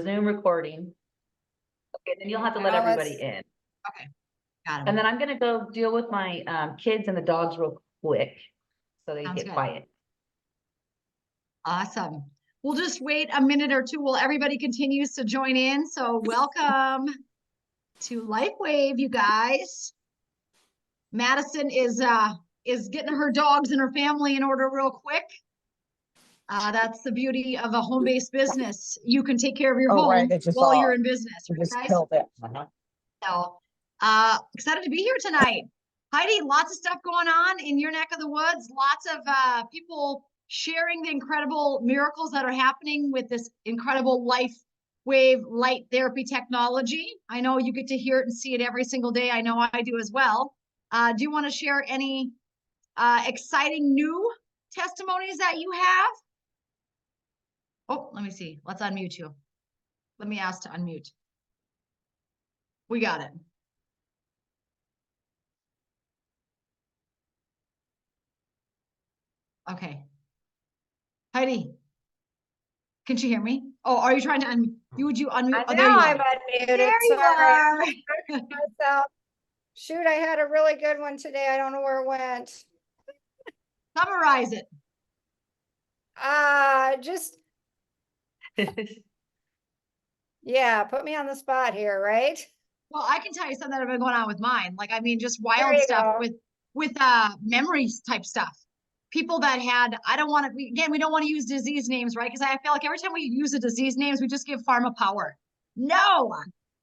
Zoom recording. Okay, then you'll have to let everybody in. Okay, got it. And then I'm gonna go deal with my kids and the dogs real quick, so they Sounds get good. quiet. Awesome. We'll just wait a minute or two while everybody continues to join in. So welcome to LifeWave, you guys. Madyson is getting her dogs and her family in order real quick. That's the beauty of a home-based business. You can take care of your home while you're in business, right, guys? So, excited to be here tonight. Heidi, lots of stuff going on in your neck of the woods. Lots of people sharing the incredible miracles that are happening with this incredible LifeWave light therapy technology. I know you get to hear it and see it every single day. I know I do as well. Do you want to share any exciting new testimonies that you have? Oh, let me see. Let's unmute you. Let me ask to unmute. We got it. Okay. Heidi, can you hear me? Oh, are you trying to unmute? Would you unmute? Oh, there you I'm are. unmuted. There you are. Myself. Shoot, I had a really good one today. I don't know where it went. Summarize it. Just, yeah, put me on the spot here, right? Well, I can tell you something that have been going on with mine. Like, I mean, just There wild you stuff go. with memories type stuff. People that had, I don't want to, again, we don't want to use disease names, right? Because I feel like every time we use the disease names, we just give pharma power. No,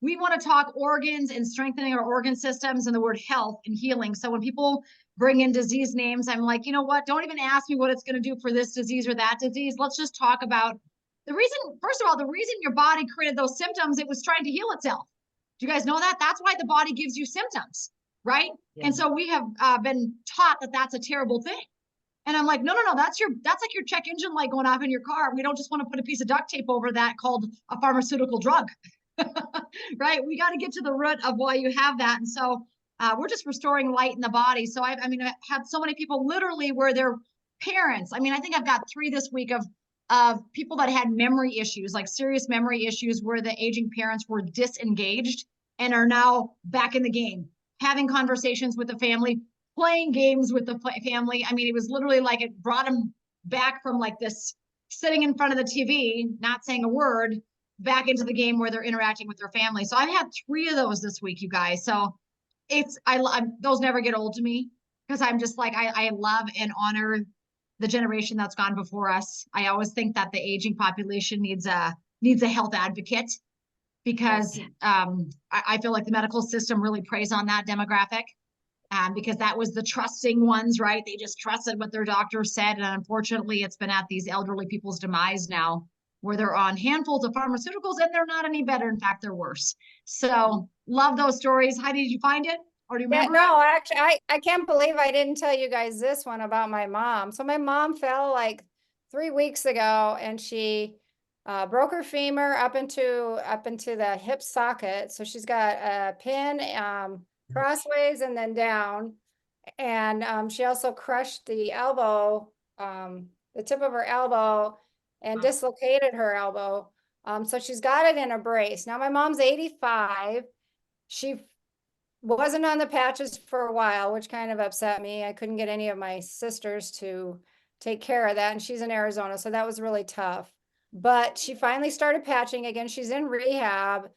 we want to talk organs and strengthening our organ systems and the word health and healing. So when people bring in disease names, I'm like, you know what? Don't even ask me what it's going to do for this disease or that disease. Let's just talk about the reason. First of all, the reason your body created those symptoms, it was trying to heal itself. Do you guys know that? That's why the body gives you symptoms, right? Yeah. And so we have been taught that that's a terrible thing. And I'm like, no, that's like your check engine light going off in your car. We don't just want to put a piece of duct tape over that called a pharmaceutical drug, right? We got to get to the root of why you have that. And so we're just restoring light in the body. So I've had so many people literally where their parents, I think I've got 3 this week of people that had memory issues, like serious memory issues where the aging parents were disengaged and are now back in the game, having conversations with the family, playing games with the family. It was literally like it brought them back from like this sitting in front of the TV, not saying a word, back into the game where they're interacting with their family. So I've had 3 of those this week, you guys. So those never get old to me because I'm just like, I love and honor the generation that's gone before us. I always think that the aging population needs a health advocate because I feel like the medical system really preys on that demographic. Because that was the trusting ones, right? They just trusted what their doctor said. And unfortunately, it's been at these elderly people's demise now where they're on handfuls of pharmaceuticals and they're not any better. In fact, they're worse. So love those stories. Heidi, did you find it? Or do you remember? Yeah, no, actually, I can't believe I didn't tell you guys this one about my mom. So my mom fell like 3 weeks ago and she broke her femur up into the hip socket. So she's got a pin crossways and then down. And she also crushed the elbow, the tip of her elbow and dislocated her elbow. So she's got it in a brace. Now my mom's 85. She wasn't on the patches for a while, which kind of upset me. I couldn't get any of my sisters to take care of that. And she's in Arizona, so that was really tough. But she finally started patching again. She's in rehab.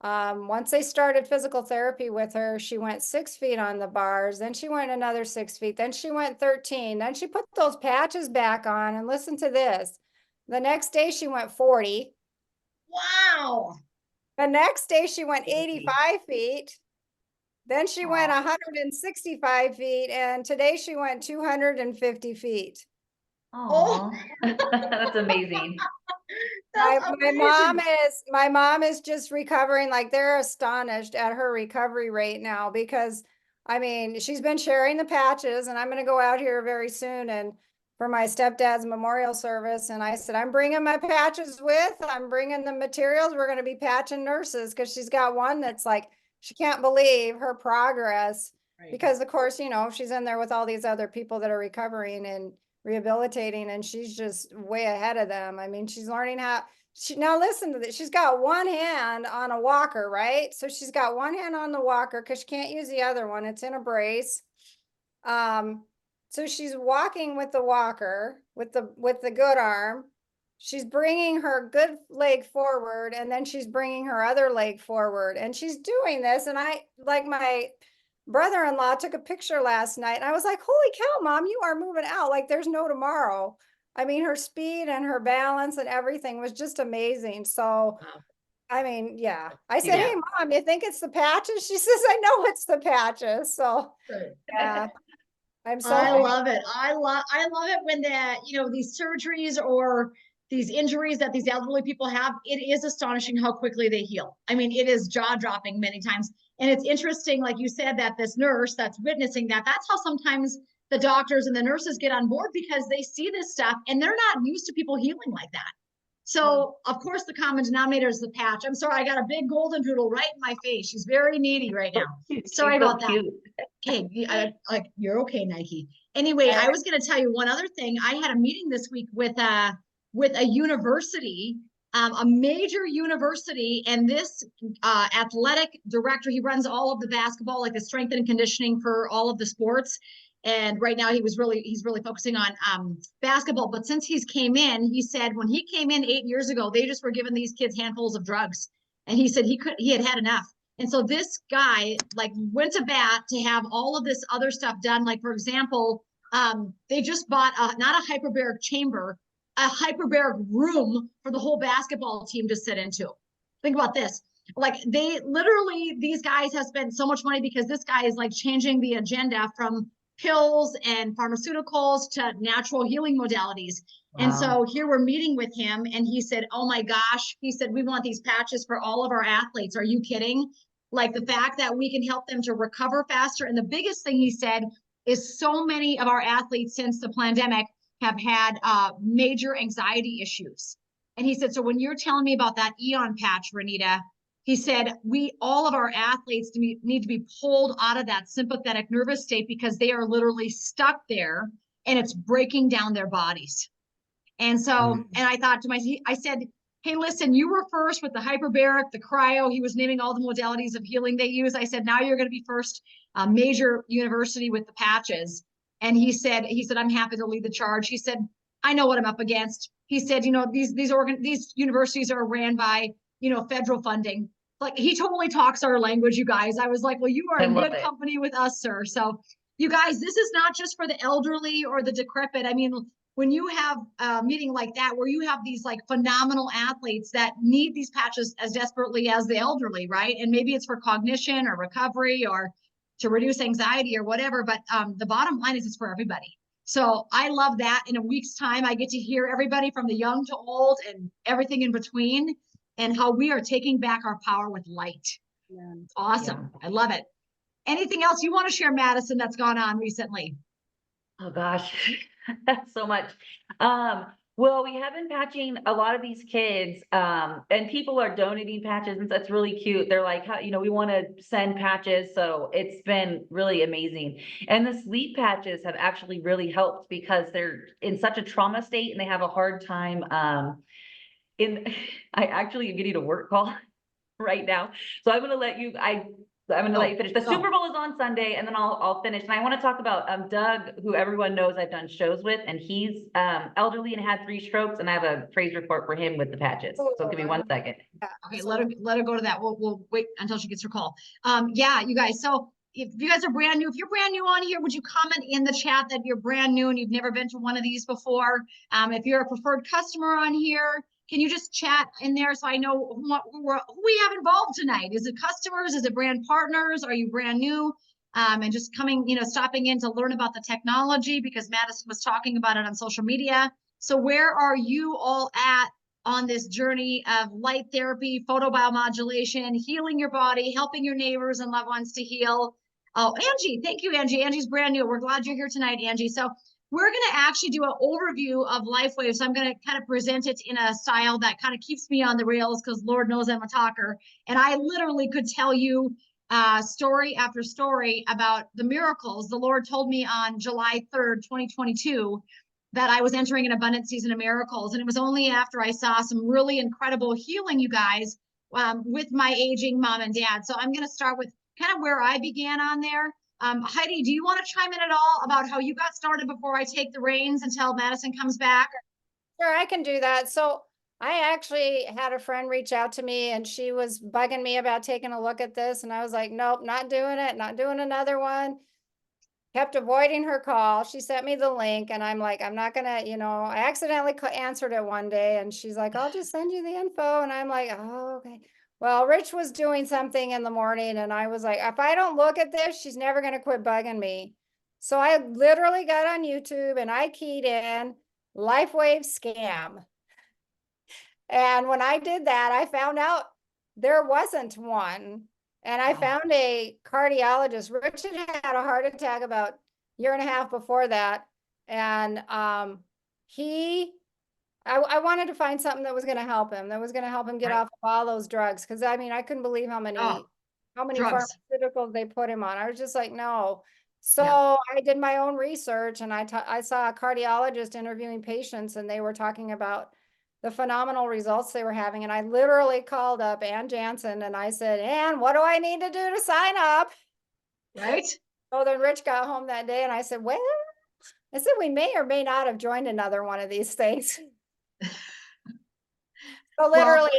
Once they started physical therapy with her, she went 6 feet on the bars. Then she went another 6 feet. Then she went 13. Then she put those patches back on. And listen to this. The next day she went 40. Wow. The next day she went 85 feet. Then she went 165 feet, and today she went 250 feet. Oh, that's amazing. My mom is just recovering. Like they're astonished at her recovery rate now because she's been sharing the patches, and I'm going to go out here very soon and for my stepdad's memorial service. And I said, I'm bringing my patches I'm bringing the materials. We're going to be patching nurses because she's got one that's like, she can't believe her progress because of course, she's in there with all these other people that are recovering and rehabilitating, and she's just way ahead of them. I mean, she's learning how, now listen to this. She's got one hand on a walker, right? So she's got one hand on the walker because she can't use the other one. It's in a brace. So she's walking with the walker with the good arm. She's bringing her good leg forward, and then she's bringing her other leg forward, and she's doing this. And I, like, my brother-in-law took a picture last night, and I was like, holy cow, Mom, you are moving out like there's no tomorrow. I mean, her speed and her balance and everything was just amazing. So, Wow. I mean, yeah. I said, Yeah. hey, Mom, you think it's the patches? She says, I know it's the patches. So, yeah, I'm so I thankful. love it. I love it when these surgeries or these injuries that these elderly people have, it is astonishing how quickly they heal. I mean, it is jaw-dropping many times. And it's interesting, like you said, that this nurse that's witnessing that, that's how sometimes the doctors and the nurses get on board, because they see this stuff and they're not used to people healing like that. So of course the common denominator is the patch. I'm sorry, I got a big golden doodle right in my face. She's very needy right now. Sorry She's so about that. cute. Okay, you're okay, Nike. Anyway, I was going to tell you one other thing. I had a meeting this week with a university, a major university, and this athletic director, he runs all of the basketball, like the strength and conditioning for all of the sports. And right now he's really focusing on basketball. But since he's came in, he said when he came in 8 years ago, they just were giving these kids handfuls of drugs, and he said he had enough. And so this guy like went to bat to have all of this other stuff done. Like, for example, they just bought not a hyperbaric chamber, a hyperbaric room for the whole basketball team to sit into. Think about this. Like, they literally, these guys have spent so much money because this guy is like changing the agenda from pills and pharmaceuticals to natural healing modalities. Wow. And so here we're meeting with him, and he said, oh my gosh, he said, we want these patches for all of our athletes. Are you kidding? Like, the fact that we can help them to recover faster. And the biggest thing he said is so many of our athletes since the pandemic have had major anxiety issues. And he said, so when you're telling me about that Eon patch, Renita, he said, all of our athletes need to be pulled out of that sympathetic nervous state, because they are literally stuck there and it's breaking down their bodies. And so, and I thought to myself, I said, hey, listen, you were first with the hyperbaric, the cryo. He was naming all the modalities of healing they use. I said, now you're going to be first major university with the patches. And he said, I'm happy to lead the charge. He said, I know what I'm up against. He said, these universities are ran by, federal funding. Like, he totally talks our language, you guys. I was like, well, you are in good company with us, sir. So you guys, this is not just for the elderly or the decrepit. I mean, when you have a meeting like that, where you have these like phenomenal athletes that need these patches as desperately as the elderly, right? And maybe it's for cognition or recovery or to reduce anxiety or whatever, but the bottom line is it's for everybody. So I love that. In a week's time, I get to hear everybody from the young to old and everything in between, and how we are taking back our power with light. Yeah. Awesome. Yeah. I love it. Anything else you want to share, Madyson, that's gone on recently? Oh gosh, that's so much. Well, we have been patching a lot of these kids, and people are donating patches, and that's really cute. They're like, how, we want to send patches. So it's been really amazing. And the sleep patches have actually really helped, because they're in such a trauma state and they have a hard time, I actually am getting a work call right now. So I'm going to let you, I'm going to let you finish. The Super Bowl is on Sunday, and then I'll finish. And I want to talk about Doug, who everyone knows I've done shows with, and he's elderly and had 3 strokes, and I have a praise report for him with the patches. So give me 1 second. Okay, let her go to that. We'll wait until she gets her call. Yeah, you guys. So if you guys are brand new, if you're brand new on here, would you comment in the chat that you're brand new and you've never been to one of these before? If you're a preferred customer on here, can you just chat in there so I know who we have involved tonight? Is it customers? Is it brand partners? Are you brand new? And just coming, stopping in to learn about the technology, because Madyson was talking about it on social media. So where are you all at on this journey of light therapy, photobiomodulation, healing your body, helping your neighbors and loved ones to heal? Oh, Angie, thank you, Angie. Angie's brand new. We're glad you're here tonight, Angie. So we're going to actually do an overview of LifeWave. So I'm going to kind of present it in a style that kind of keeps me on the rails, because Lord knows I'm a talker. And I literally could tell you story after story about the miracles the Lord told me on July 3rd, 2022, that I was entering an abundant season of miracles. And it was only after I saw some really incredible healing, you guys, with my aging mom and dad. So I'm going to start with kind of where I began on there. Heidi, do you want to chime in at all about how you got started before I take the reins until Madyson comes back? Sure, I can do that. So I actually had a friend reach out to me and she was bugging me about taking a look at this. And I was like, nope, not doing it, not doing another one. Kept avoiding her call. She sent me the link and I'm like, I'm not gonna, I accidentally answered it one day and she's like, I'll just send you the info. And I'm like, oh, okay. Well, Rich was doing something in the morning and I was like, if I don't look at this, she's never gonna quit bugging me. So I literally got on YouTube and I keyed in LifeWave scam. And when I did that, I found out there wasn't one. And I found a cardiologist. Richard had a heart attack about a year and a half before that. And I wanted to find something that was going to help him, get Right. off of all those drugs. Because I mean, I couldn't believe how many Drugs. pharmaceuticals they put him on. I was just like, no. So Yeah. I did my own research and I saw a cardiologist interviewing patients and they were talking about the phenomenal results they were having. And I literally called up Ann Jansen and I said, Ann, what do I need to do to sign up? Right. So then Rich got home that day and I said, well, I said, we may or may not have joined another one of these things. So literally,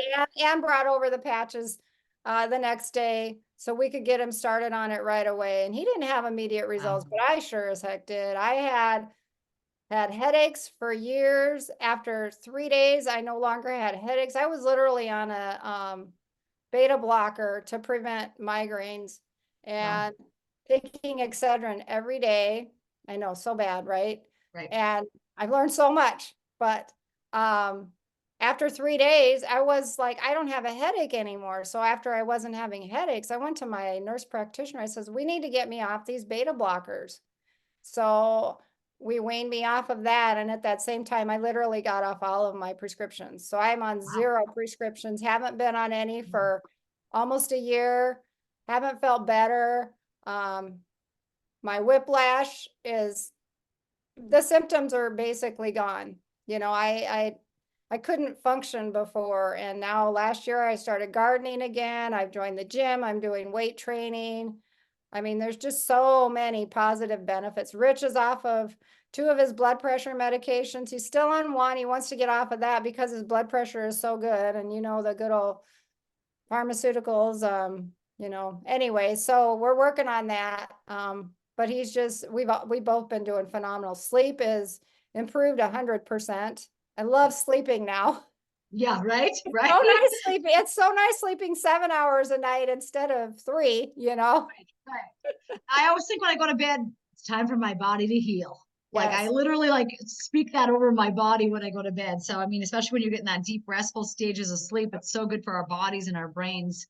Ann brought over the patches the next day so we could get him started on it right away. And he didn't have immediate results, but I sure as heck did. I had headaches for years. After 3 days, I no longer had headaches. I was literally on a beta blocker to prevent migraines and taking Excedrin every day. I know, so bad, right? Right. And I've learned so much, but after 3 days, I was like, I don't have a headache anymore. So after I wasn't having headaches, I went to my nurse practitioner. I says, we need to get me off these beta blockers. So we weaned me off of that. And at that same time, I literally got off all of my prescriptions. So I'm on 0 prescriptions, haven't been on any for almost a year, haven't felt better. My whiplash the symptoms are basically gone. I couldn't function before. And now last year I started gardening again. I've joined the gym. I'm doing weight training. I mean, there's just so many positive benefits. Rich is off of 2 of his blood pressure medications. He's still on 1. He wants to get off of that because his blood pressure is so good. And the good old pharmaceuticals, anyway, so we're working on that. But we've both been doing phenomenal. Sleep is improved 100%. I love sleeping now. Yeah, right, right. So nice sleeping. It's so nice sleeping 7 hours a night instead of 3, Right. I always think when I go to bed, it's time for my body to heal. Like I literally speak that over my body when I go to bed. So, I mean, especially when you're getting that deep restful stages of sleep, it's so good for our bodies and our brains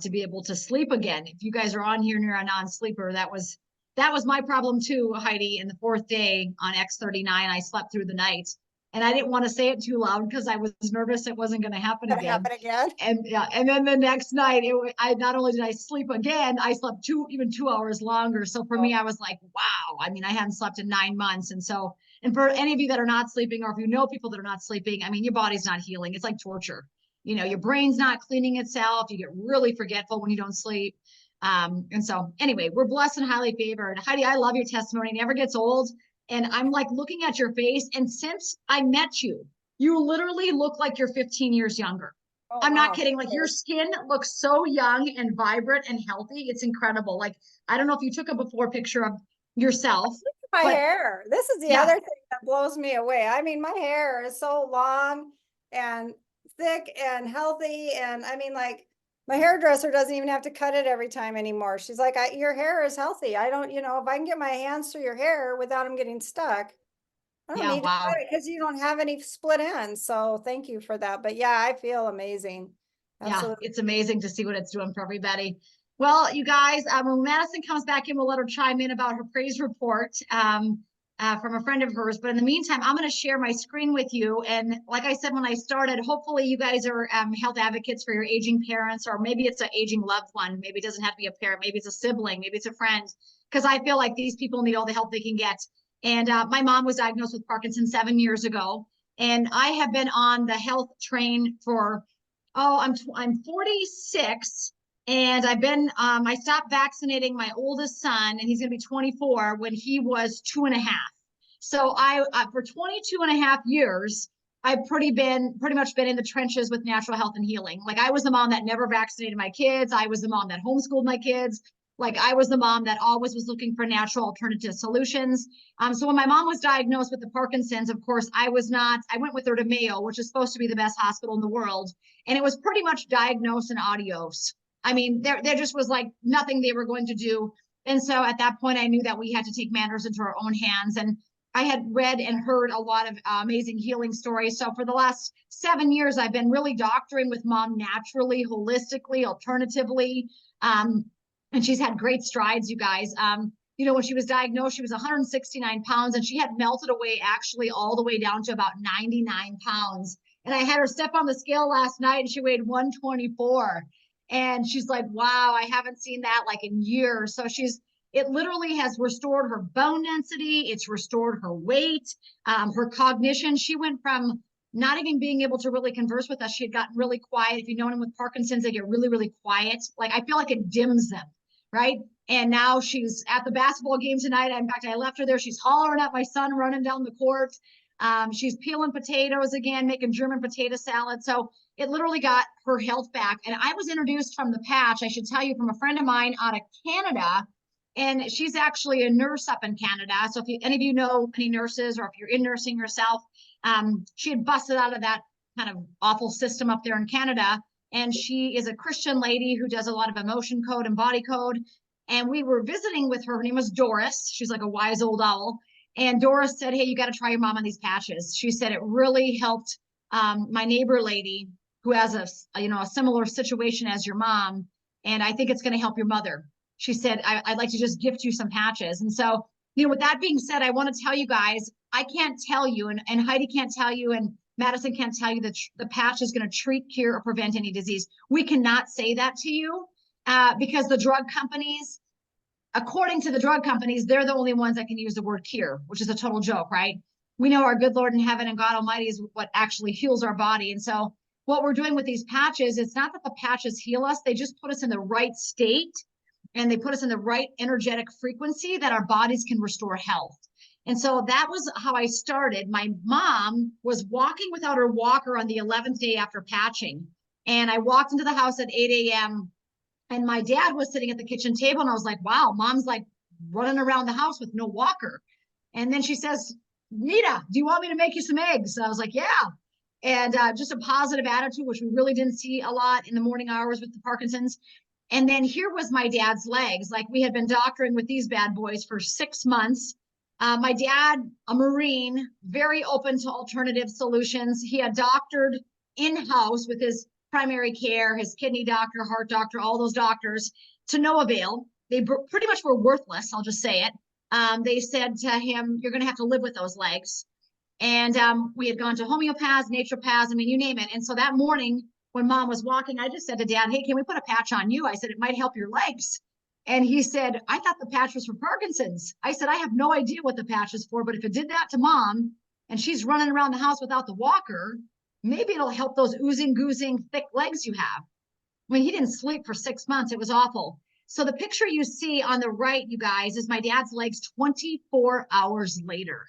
to be able to sleep again. If you guys are on here and you're a non-sleeper, that was my problem too, Heidi. In the 4th day on X39, I slept through the night. And I didn't want to say it too loud because I was nervous it wasn't going to happen again. And then the next night, I not only did I sleep again, I slept 2 hours longer. So for me, I was like, wow. I mean, I hadn't slept in 9 months. And for any of you that are not sleeping, or if you know people that are not sleeping, I mean, your body's not healing. It's like torture. Your brain's not cleaning itself. You get really forgetful when you don't sleep. And so anyway, we're blessed and highly favored. Heidi, I love your testimony. It never gets old. And I'm like looking at your face. And since I met you, you literally look like you're 15 years younger. Oh, I'm not wow. kidding. Like your skin looks so young and vibrant and healthy. It's incredible. Like, I don't know if you took a before picture of yourself. My but hair. This is the other thing that blows me away. I mean, my hair is so long and thick and healthy. And I mean, like, my hairdresser doesn't even have to cut it every time anymore. She's like, your hair is healthy. I don't, if I can get my hands through your hair without them getting stuck, I don't need to cut it because you don't have any split ends. So thank you for that. But yeah, I feel amazing. Absolutely. Yeah, it's amazing to see what it's doing for everybody. Well, you guys, when Madyson comes back in, we'll let her chime in about her praise report from a friend of hers. But in the meantime, I'm going to share my screen with you. And like I said when I started, hopefully you guys are health advocates for your aging parents, or maybe it's an aging loved one. Maybe it doesn't have to be a parent. Maybe it's a sibling. Maybe it's a friend. Because I feel like these people need all the help they can get. And my mom was diagnosed with Parkinson's 7 years ago. And I have been on the health train for, I'm 46. And I've been, I stopped vaccinating my oldest son, and he's going to be 24 when he was 2.5. So for 22.5 years, I've pretty much been in the trenches with natural health and healing. Like, I was the mom that never vaccinated my kids. I was the mom that homeschooled my kids. Like, I was the mom that always was looking for natural alternative solutions. So when my mom was diagnosed with the Parkinson's, of course, I went with her to Mayo, which is supposed to be the best hospital in the world. And it was pretty much diagnose and adios. I mean, there just was like nothing they were going to do. And so at that point, I knew that we had to take matters into our own hands. And I had read and heard a lot of amazing healing stories. So for the last 7 years, I've been really doctoring with mom naturally, holistically, alternatively. And she's had great strides, you guys. You know, when she was diagnosed, she was 169 pounds, and she had melted away actually all the way down to about 99 pounds. And I had her step on the scale last night, and she weighed 124. And she's like, wow, I haven't seen that like in years. So it literally has restored her bone density. It's restored her weight, her cognition. She went from not even being able to really converse with us. She had gotten really quiet. If you know anyone with Parkinson's, they get really, really quiet. Like, I feel like it dims them, right? And now she's at the basketball game tonight. In fact, I left her there. She's hollering at my son running down the court. She's peeling potatoes again, making German potato salad. So it literally got her health back. And I was introduced from the patch, I should tell you, from a friend of mine out of Canada. And she's actually a nurse up in Canada. So if any of you know any nurses, or if you're in nursing yourself, she had busted out of that kind of awful system up there in Canada. And she is a Christian lady who does a lot of emotion code and body code. And we were visiting with her. Her name was Doris. She's like a wise old owl. And Doris said, hey, you got to try your mom on these patches. She said it really helped my neighbor lady who has a similar situation as your mom. And I think it's going to help your mother. She said, I'd like to just gift you some patches. And so, with that being said, I want to tell you guys, I can't tell you, and Heidi can't tell you, and Madyson can't tell you that the patch is going to treat, cure, or prevent any disease. We cannot say that to you because the drug companies, according to the drug companies, they're the only ones that can use the word cure, which is a total joke, right? We know our good Lord in heaven and God Almighty is what actually heals our body. And so what we're doing with these patches, it's not that the patches heal us. They just put us in the right state, and they put us in the right energetic frequency that our bodies can restore health. And so that was how I started. My mom was walking without her walker on the 11th day after patching. And I walked into the house at 8 a.m. and my dad was sitting at the kitchen table, and I was like, wow, mom's like running around the house with no walker. And then she says, Nita, do you want me to make you some eggs? And I was like, yeah. And just a positive attitude, which we really didn't see a lot in the morning hours with the Parkinson's. And then here was my dad's legs. Like, we had been doctoring with these bad boys for 6 months. My dad, a Marine, very open to alternative solutions. He had doctored in-house with his primary care, his kidney doctor, heart doctor, all those doctors, to no avail. They pretty much were worthless, I'll just say it. They said to him, you're going to have to live with those legs. And we had gone to homeopaths, naturopaths, I mean, you name it. And so that morning when mom was walking, I just said to dad, hey, can we put a patch on you? I said, it might help your legs. And he said, I thought the patch was for Parkinson's. I said, I have no idea what the patch is for, but if it did that to mom and she's running around the house without the walker, maybe it'll help those oozing, goozing, thick legs you have. I mean, he didn't sleep for 6 months. It was awful. So the picture you see on the right, you guys, is my dad's legs 24 hours later.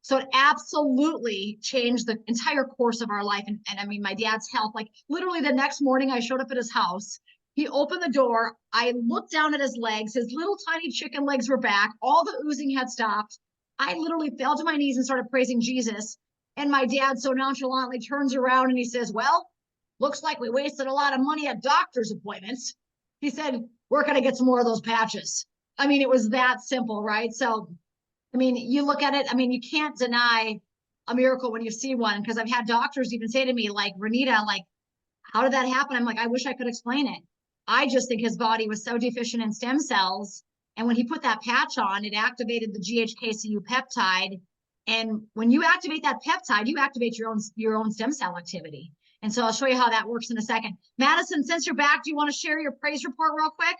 So it absolutely changed the entire course of our life. And I mean, my dad's health, like literally the next morning I showed up at his house. He opened the door. I looked down at his legs. His little tiny chicken legs were back. All the oozing had stopped. I literally fell to my knees and started praising Jesus. And my dad so nonchalantly turns around and he says, well, looks like we wasted a lot of money at doctor's appointments. He said, we're going to get some more of those patches. I mean, it was that simple, right? So, I mean, you look at it, I mean, you can't deny a miracle when you see one, because I've had doctors even say to me, like, Renita, like, how did that happen? I'm like, I wish I could explain it. I just think his body was so deficient in stem cells. And when he put that patch on, it activated the GHKCU peptide. And when you activate that peptide, you activate your own stem cell activity. And so I'll show you how that works in a second. Madyson, since you're back, do you want to share your praise report real quick?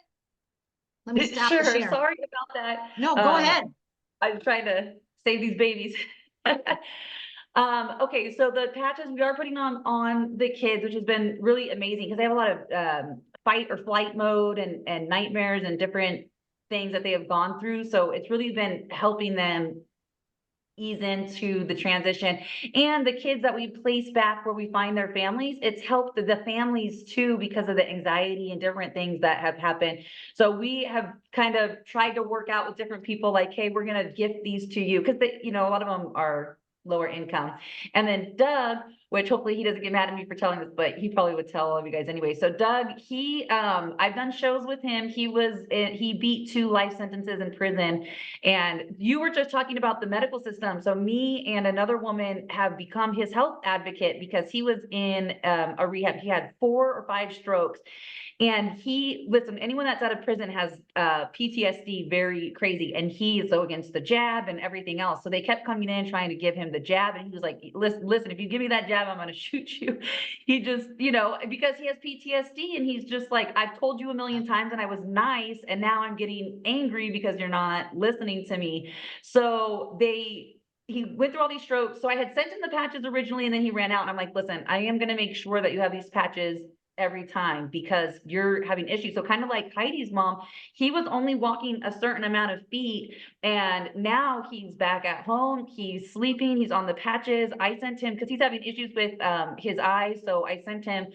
Let me stop the Sure. share. Sorry about that. No, go ahead. I'm trying to save these babies. Okay, so the patches we are putting on the kids, which has been really amazing because they have a lot of fight or flight mode and nightmares and different things that they have gone through. So it's really been helping them ease into the transition. And the kids that we place back where we find their families, it's helped the families too because of the anxiety and different things that have happened. So we have kind of tried to work out with different people like, hey, we're going to gift these to you because they, you know, a lot of them are lower income. And then Doug, which hopefully he doesn't get mad at me for telling this, but he probably would tell all of you guys anyway. So Doug, I've done shows with him. He beat 2 life sentences in prison. And you were just talking about the medical system. So me and another woman have become his health advocate because he was in a rehab. He had 4 or 5 strokes. And listen, anyone that's out of prison has PTSD very crazy. And he is so against the jab and everything else. So they kept coming in trying to give him the jab. And he was like, listen, if you give me that jab, I'm going to shoot you. He just, you know, because he has PTSD and he's just like, I've told you a million times and I was nice. And now I'm getting angry because you're not listening to me. So he went through all these strokes. So I had sent him the patches originally and then he ran out. And I'm like, listen, I am going to make sure that you have these patches every time because you're having issues. So kind of like Heidi's mom, he was only walking a certain amount of feet and now he's back at home. He's sleeping. He's on the patches. I sent him because he's having issues with his eyes. So I sent him,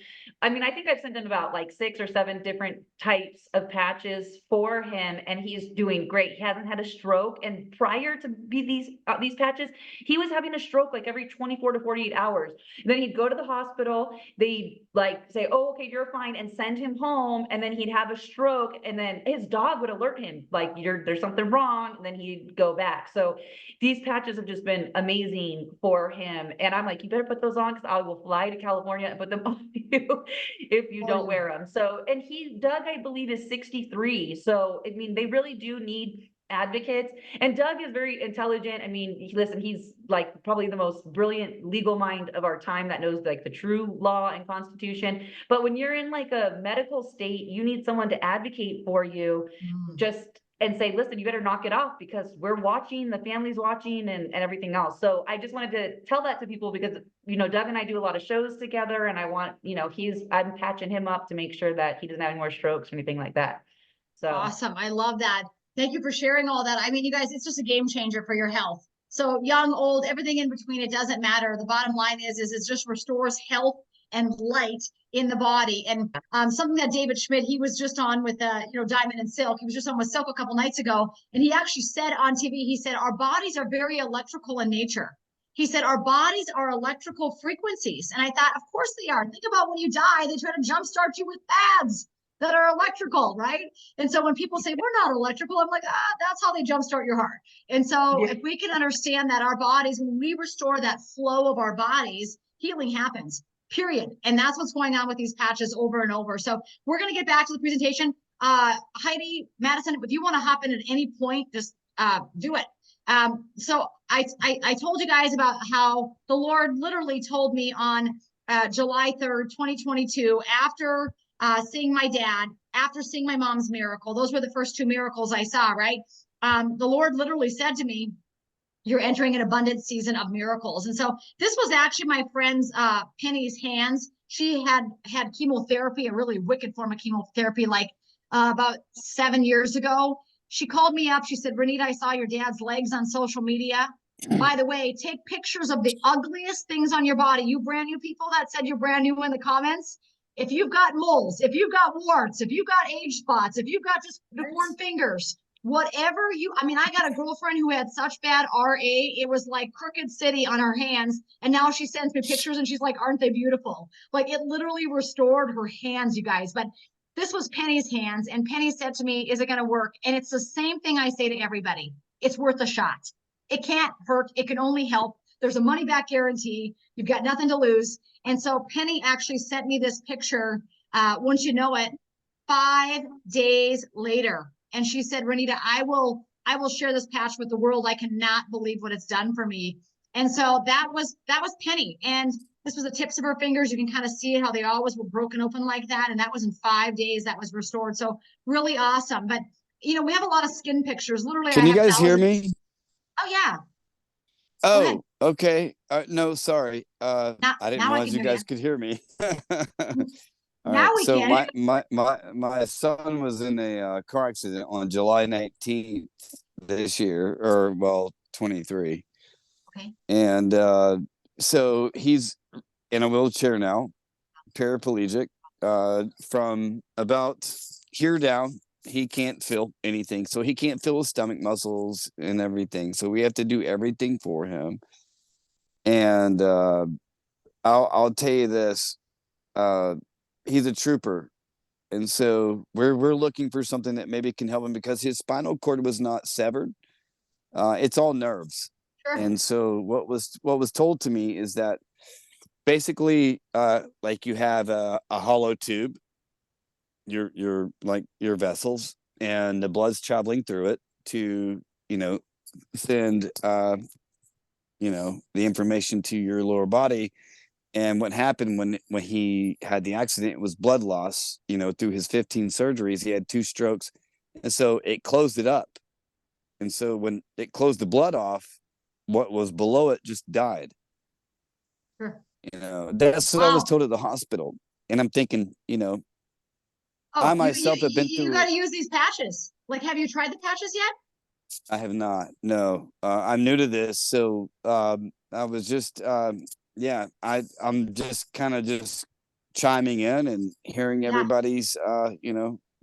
I mean, I think I've sent him about like 6 or 7 different types of patches for him and he's doing great. He hasn't had a stroke. And prior to these patches, he was having a stroke like every 24 to 48 hours. And then he'd go to the hospital. They'd like say, oh, okay, you're fine, and send him home. And then he'd have a stroke. And then his dog would alert him, like, there's something wrong. And then he'd go back. So these patches have just been amazing for him. And I'm like, you better put those on because I will fly to California and put them on you if you don't wear them. So, and Doug, I believe, is 63. So, I mean, they really do need advocates. And Doug is very intelligent. I mean, he's like probably the most brilliant legal mind of our time that knows like the true law and constitution. But when you're in like a medical state, you need someone to advocate for you and say, listen, you better knock it off because we're watching, the family's watching and everything else. So I just wanted to tell that to people because, you know, Doug and I do a lot of shows together and I want, you know, I'm patching him up to make sure that he doesn't have any more strokes or anything like that. So awesome. I love that. Thank you for sharing all that. I mean, you guys, it's just a game changer for your health. So young, old, everything in between, it doesn't matter. The bottom line is it just restores health and light in the body. And something that David Schmidt, he was just on with Diamond and Silk. He was just on with Silk a couple nights ago. And he actually said on TV, he said, our bodies are very electrical in nature. He said, our bodies are electrical frequencies. And I thought, of course they are. Think about when you die, they try to jumpstart you with pads that are electrical, right? And so when people say we're not electrical, I'm like, that's how they jumpstart your heart. And so if we can understand that our bodies, when we restore that flow of our bodies, healing happens, period. And that's what's going on with these patches over and over. So we're going to get back to the presentation. Heidi, Madyson, if you want to hop in at any point, just do it. So I told you guys about how the Lord literally told me on July 3rd, 2022, after seeing my dad, after seeing my mom's miracle. Those were the first 2 miracles I saw, right? The Lord literally said to me, you're entering an abundant season of miracles. And so this was actually my friend's Penny's hands. She had chemotherapy, a really wicked form of chemotherapy, like about 7 years ago. She called me up. She said, Renita, I saw your dad's legs on social media. By the way, take pictures of the ugliest things on your body. You brand new people that said you're brand new in the comments. If you've got moles, if you've got warts, if you've got age spots, if you've got just deformed fingers, whatever I got a girlfriend who had such bad RA, it was like Crooked City on her hands. And now she sends me pictures and she's like, aren't they beautiful? Like it literally restored her hands, you guys. But this was Penny's hands. And Penny said to me, is it going to work? And it's the same thing I say to everybody. It's worth a shot. It can't hurt. It can only help. There's a money back guarantee. You've got nothing to lose. And so Penny actually sent me this picture, once you know it, 5 days later. And she said, Renita, I will share this patch with the world. I cannot believe what it's done for me. And so that was Penny. And this was the tips of her fingers. You can kind of see how they always were broken open like that. And that was in 5 days that was restored. So really awesome. But, we have a lot of skin pictures. Literally, Can you guys hear me? Oh, yeah. ahead. Oh, okay. No, sorry. I didn't Now I realize can you hear you. guys could hear me. All Now right. we So can. my son was in a car accident on July 19th this year, or well, 23. Okay. And so he's in a wheelchair now, paraplegic. From about here down, he can't feel anything. So he can't feel his stomach muscles and everything. So we have to do everything for him. And I'll tell you this, uh, he's a trooper, and so we're looking for something that maybe can help him because his spinal cord was not severed. It's all nerves, Sure. and so what was told to me is that basically, like you have a hollow tube, your like your vessels, and the blood's traveling through it to send the information to your lower body. And what happened when he had the accident was blood loss. Through his 15 surgeries, he had 2 strokes, and so it closed it up. And so when it closed the blood off, what was below it just died. Sure. That's what I was Wow. told at the hospital. And I'm thinking, Oh, I myself have been you through got it. to use these patches. Like, have you tried the patches yet? I have not. No, I'm new to this, so I was just, yeah. I'm just kind of just chiming in and hearing Yeah. everybody's,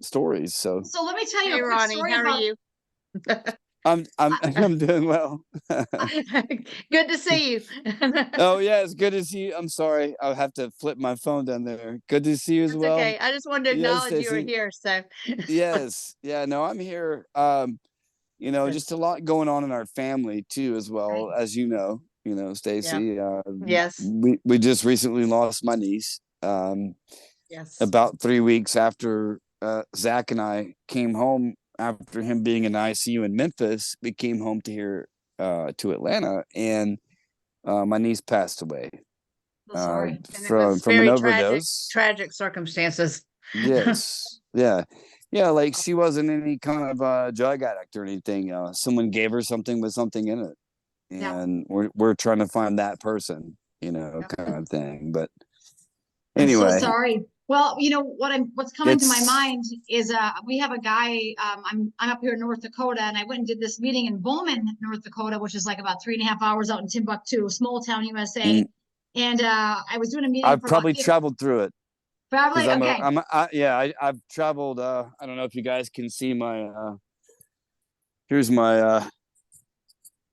stories. So So let me tell you Hey, a quick Ronnie, story how are about. you? I'm doing well. Good to see you. Oh yeah, it's good to see you. I'm sorry, I'll have to flip my phone down there. Good to see you as It's well. okay. I just wanted to Yes, acknowledge you were Stacy. here. So Yes, yeah. No, I'm here. Just a lot going on in our family too, as well Right. as yeah. Stacy. Yes. We just recently lost my niece. Yes. About 3 weeks after Zach and I came home after him being in ICU in Memphis, we came home to here to Atlanta, and my niece passed away So sorry. And it was from an very overdose. tragic circumstances. Yes, yeah, yeah. Like she wasn't any kind of drug addict or anything. Someone gave her something with something in it, Yeah. and we're trying to find that person, Yep. kind of thing. But I'm so anyway, sorry. Well, what's coming to my it's mind is we have a guy, I'm up here in North Dakota, and I went and did this meeting in Bowman, North Dakota, which is like about 3.5 hours out in Timbuktu, small town USA. And I was doing a meeting I've for about probably 50, traveled through it because probably okay. I've traveled. I don't know if you guys can see my. Here's my.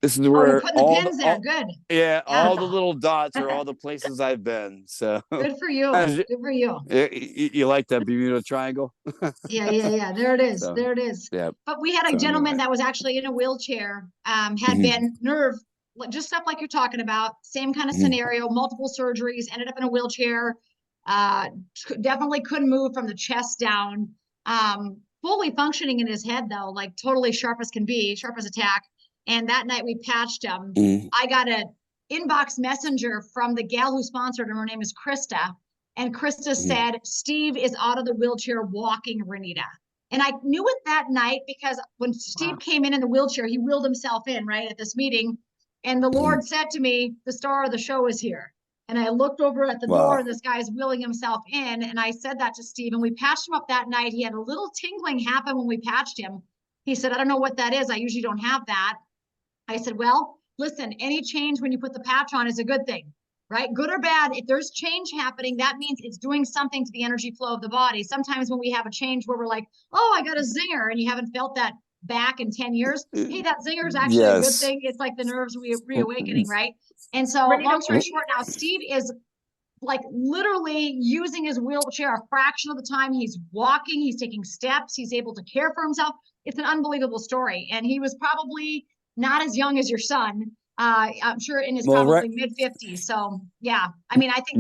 This is Oh, you're where putting the pins there. Good. yeah, Yeah. all the little dots are all the places I've been. So Good for you. Good for you. you like that Bermuda Triangle? Yeah. There it is. So, There it is. yeah. But we had a So gentleman anyway. that was actually in a wheelchair, had Mhm. been nerve, just stuff like you're talking about, same kind of Mhm. scenario, multiple surgeries, ended up in a wheelchair, definitely couldn't move from the chest down, fully functioning in his head though, like totally sharp as can be, sharp as a tack. And that night we patched him. Mhm. I got an inbox messenger from the gal who sponsored him. Her name is Krista. And Krista Mhm. said, Steve is out of the wheelchair walking, Renita. And I knew it that night because when Steve came in the wheelchair, he wheeled himself in right at this meeting. And the Lord said to me, the star of the show is here. And I looked over at the door, Wow. and this guy is wheeling himself in. And I said that to Steve, and we patched him up that night. He had a little tingling happen when we patched him. He said, I don't know what that is. I usually don't have that. I said, well, listen, any change when you put the patch on is a good thing, right? Good or bad, if there's change happening, that means it's doing something to the energy flow of the body. Sometimes when we have a change where we're like, oh, I got a zinger, and you haven't felt that back in 10 years, hey, that zinger is actually a good Yes. thing. It's like the nerves reawakening, right? And so Renita, long story short, now Steve is like literally using his wheelchair a fraction of the time. He's walking, he's taking steps, he's able to care for himself. It's an unbelievable story. And he was probably not as young as your son. I'm sure in his Well, probably mid-50s. So yeah, I mean, I think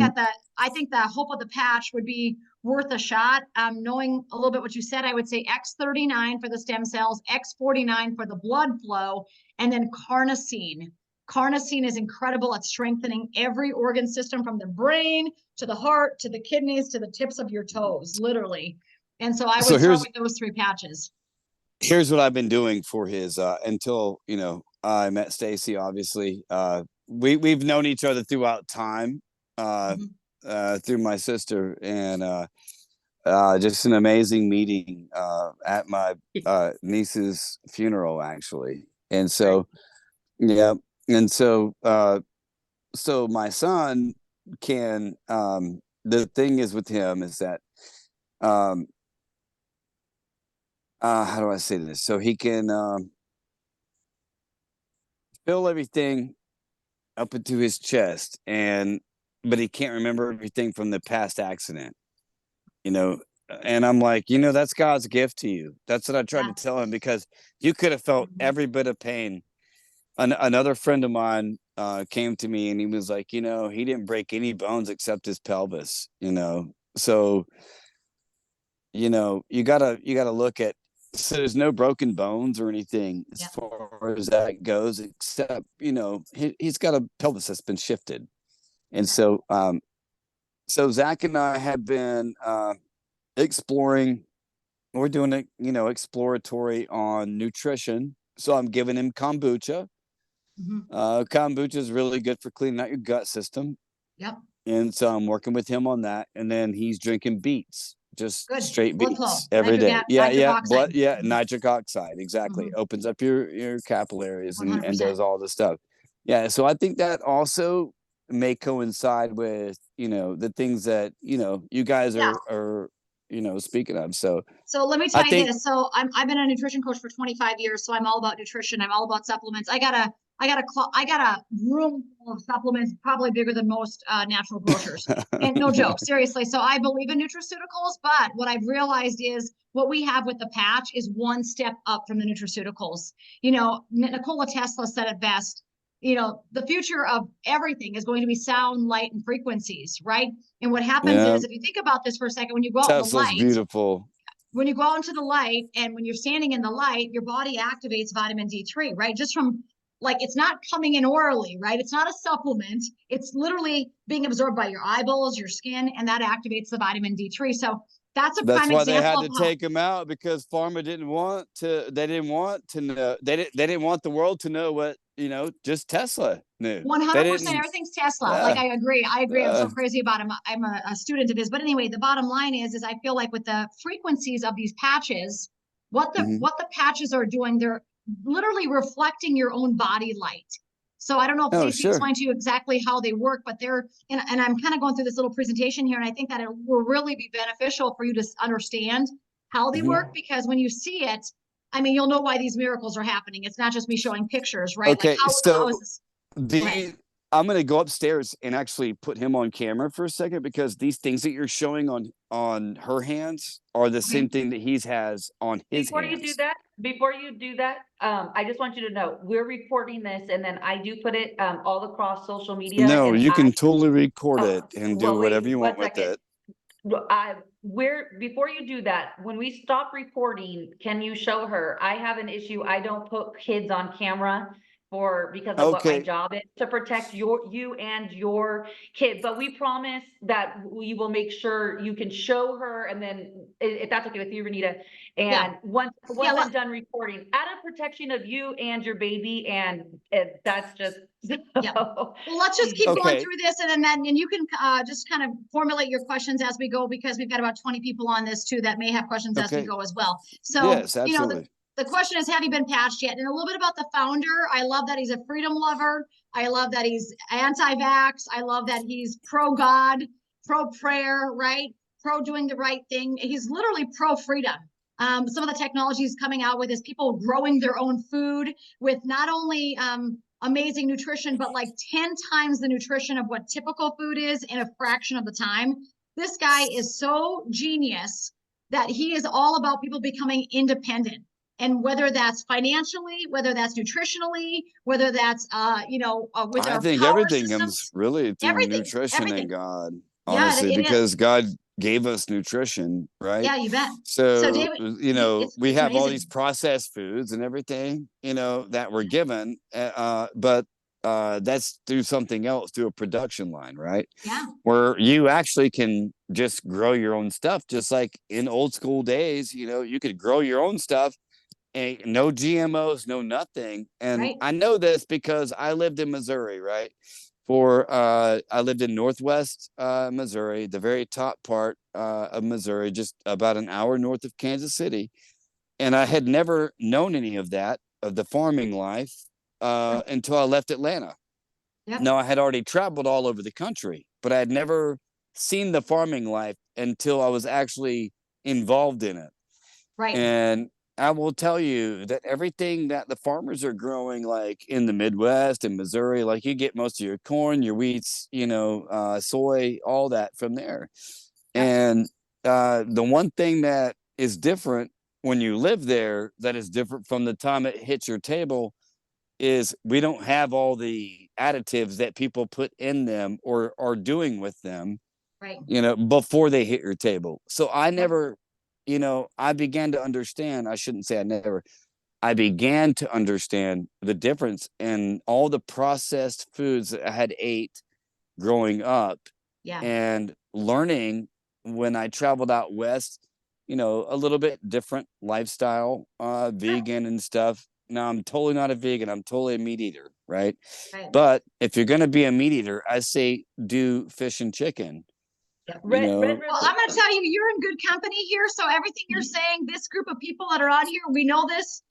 the hope of the patch would be worth a shot. Knowing a little bit what you said, I would say X39 for the stem cells, X49 for the blood flow, and then carnosine. Carnosine is incredible at strengthening every organ system from the brain to the heart to the kidneys to the tips of your toes, literally. And so I would start with those 3 patches. Here's what I've been doing for his until I met Stacy, obviously. We've known each other throughout time, through my sister, and just an amazing meeting at my niece's funeral, actually. And so, yeah, and so my son can. The thing is with him is that, um, how do I say this? So he can feel everything up into his chest, but he can't remember everything from the past accident, you know. And I'm like, that's God's gift to you. That's what I tried to tell him, because you could have felt every bit of pain. Another friend of mine came to me and he was like, he didn't break any bones except his pelvis, so you gotta look at, so there's no broken bones or anything as far as that goes, except he's got a pelvis that's been shifted. And so Zach and I have been exploring. We're doing exploratory on nutrition. So I'm giving him kombucha. Kombucha is really good for cleaning out your gut system. Yep. And so I'm working with him on that. And then he's drinking beets, just Good. straight Blood flow. beets every day. Nitric oxide. Nitric oxide. Exactly. Opens up your capillaries and 100%. does all the stuff. Yeah. So I think that also may coincide with, the things that, you guys are speaking of. So let me tell you this. So I've been a nutrition coach for 25 years. So I'm all about nutrition. I'm all about supplements. I got a room full of supplements, probably bigger than most natural grocers. And no joke, seriously. So I believe in nutraceuticals, but what I've realized is what we have with the patch is one step up from the nutraceuticals. Nikola Tesla said it best. The future of everything is going to be sound, light, and frequencies, right? And what happens is, if you think about this for a second, when you go out in the light, beautiful. When you go out into the light and when you're standing in the light, your body activates vitamin D3, right? Just from it's not coming in orally, right? It's not a supplement. It's literally being absorbed by your eyeballs, your skin, and that activates the vitamin D3. So that's a prime example. That's why they had to take him out, because pharma didn't want to. They didn't want to know. They didn't want the world to know what just Tesla knew. 100%. Everything's Tesla. I agree. I'm so crazy about him. I'm a student of his. But anyway, the bottom line is I feel like with the frequencies of these patches, what the patches are doing, they're literally reflecting your own body light. So I don't know if Stacey explained to you exactly how they work, but they're, and I'm kind of going through this little presentation here, and I think that it will really be beneficial for you to understand how they work, because when you see it, I mean, you'll know why these miracles are happening. It's not just me showing pictures, right? Okay, How is this? I'm going to go upstairs and actually put him on camera for a second, because these things that you're showing on her hands are the same thing that he has on his Before hands. Before you do that, I just want you to know, we're recording this, and then I do put it all across social media. No, and you can totally record it and do well, whatever wait, you want 1 with second. it. Before you do that, when we stop recording, can you show her? I have an issue. I don't put kids on camera because of what my job is, to protect you and your kid. But we promise that we will make sure you can show her, and then if that's okay with you, Renita. And once I'm done recording, out of protection of you and your baby, and that's just Well, let's just keep going through this, and you can just kind of formulate your questions as we go, because we've got about 20 people on this too that may have questions as we go as well. So yes, absolutely. The question is, have you been patched yet? And a little bit about the founder. I love that he's a freedom lover. I love that he's anti-vax. I love that he's pro-God, pro-prayer, right? Pro doing the right thing. He's literally pro-freedom. Some of the technology he's coming out with is people growing their own food with not only amazing nutrition, but like 10 times the nutrition of what typical food is in a fraction of the time. This guy is so genius that he is all about people becoming independent. And whether that's financially, whether that's nutritionally, whether that's, with our think power everything systems, comes really through nutrition and God, honestly, because God gave us nutrition, right? Yeah, you bet. So, David, we have amazing. all these processed foods and everything, that we're given, but that's through something else, through a production line, right? Yeah. Where you actually can just grow your own stuff, just like in old school days, you could grow your own stuff no GMOs, no nothing. And Right. I know this because I lived in Missouri, right? I lived in Northwest Missouri, the very top part of Missouri, just about an hour north of Kansas City. And I had never known any of that, of the farming life, until I left Atlanta. Yep. Now, I had already traveled all over the country, but I had never seen the farming life until I was actually involved in it. Right. And I will tell you that everything that the farmers are growing, like in the Midwest and Missouri, like you get most of your corn, your wheats, soy, all that from there. Yep. And the one thing that is different when you live there, that is different from the time it hits your table, is we don't have all the additives that people put in them or are doing with them, Right. before they hit your table. So I never, I began to understand, I shouldn't say I began to understand the difference in all the processed foods that I had ate growing up, Yeah. and learning when I traveled out west, a little bit different lifestyle, vegan and stuff. Now, I'm totally not a vegan. I'm totally a meat eater, right? Right. But if you're going to be a meat eater, I say do fish and chicken. Red Well, River. I'm going to tell you, you're in good company here. So everything you're saying, this group of people that are on here, we know this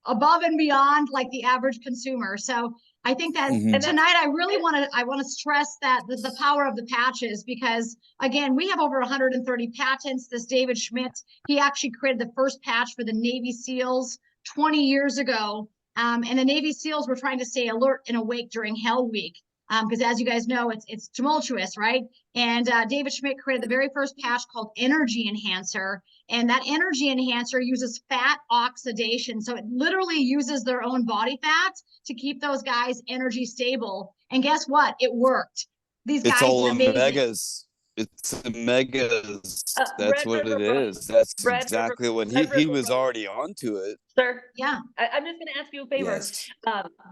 above and beyond like the average consumer. So I think that Mhm. tonight I really want to stress that the power of the patches, because again, we have over 130 patents. This David Schmidt, he actually created the first patch for the Navy SEALs 20 years ago. And the Navy SEALs were trying to stay alert and awake during Hell Week. Because as you guys know, it's tumultuous, right? And David Schmidt created the very first patch called Energy Enhancer. And that energy enhancer uses fat oxidation. So it literally uses their own body fat to keep those guys energy stable. And guess what? It worked. These It's guys all did amazing. omegas. It's omegas. That's Red what it River is. That's Red River, exactly what Red he River was Road. already onto it. Sir, Yeah. I'm just going to ask you a favor, Yes.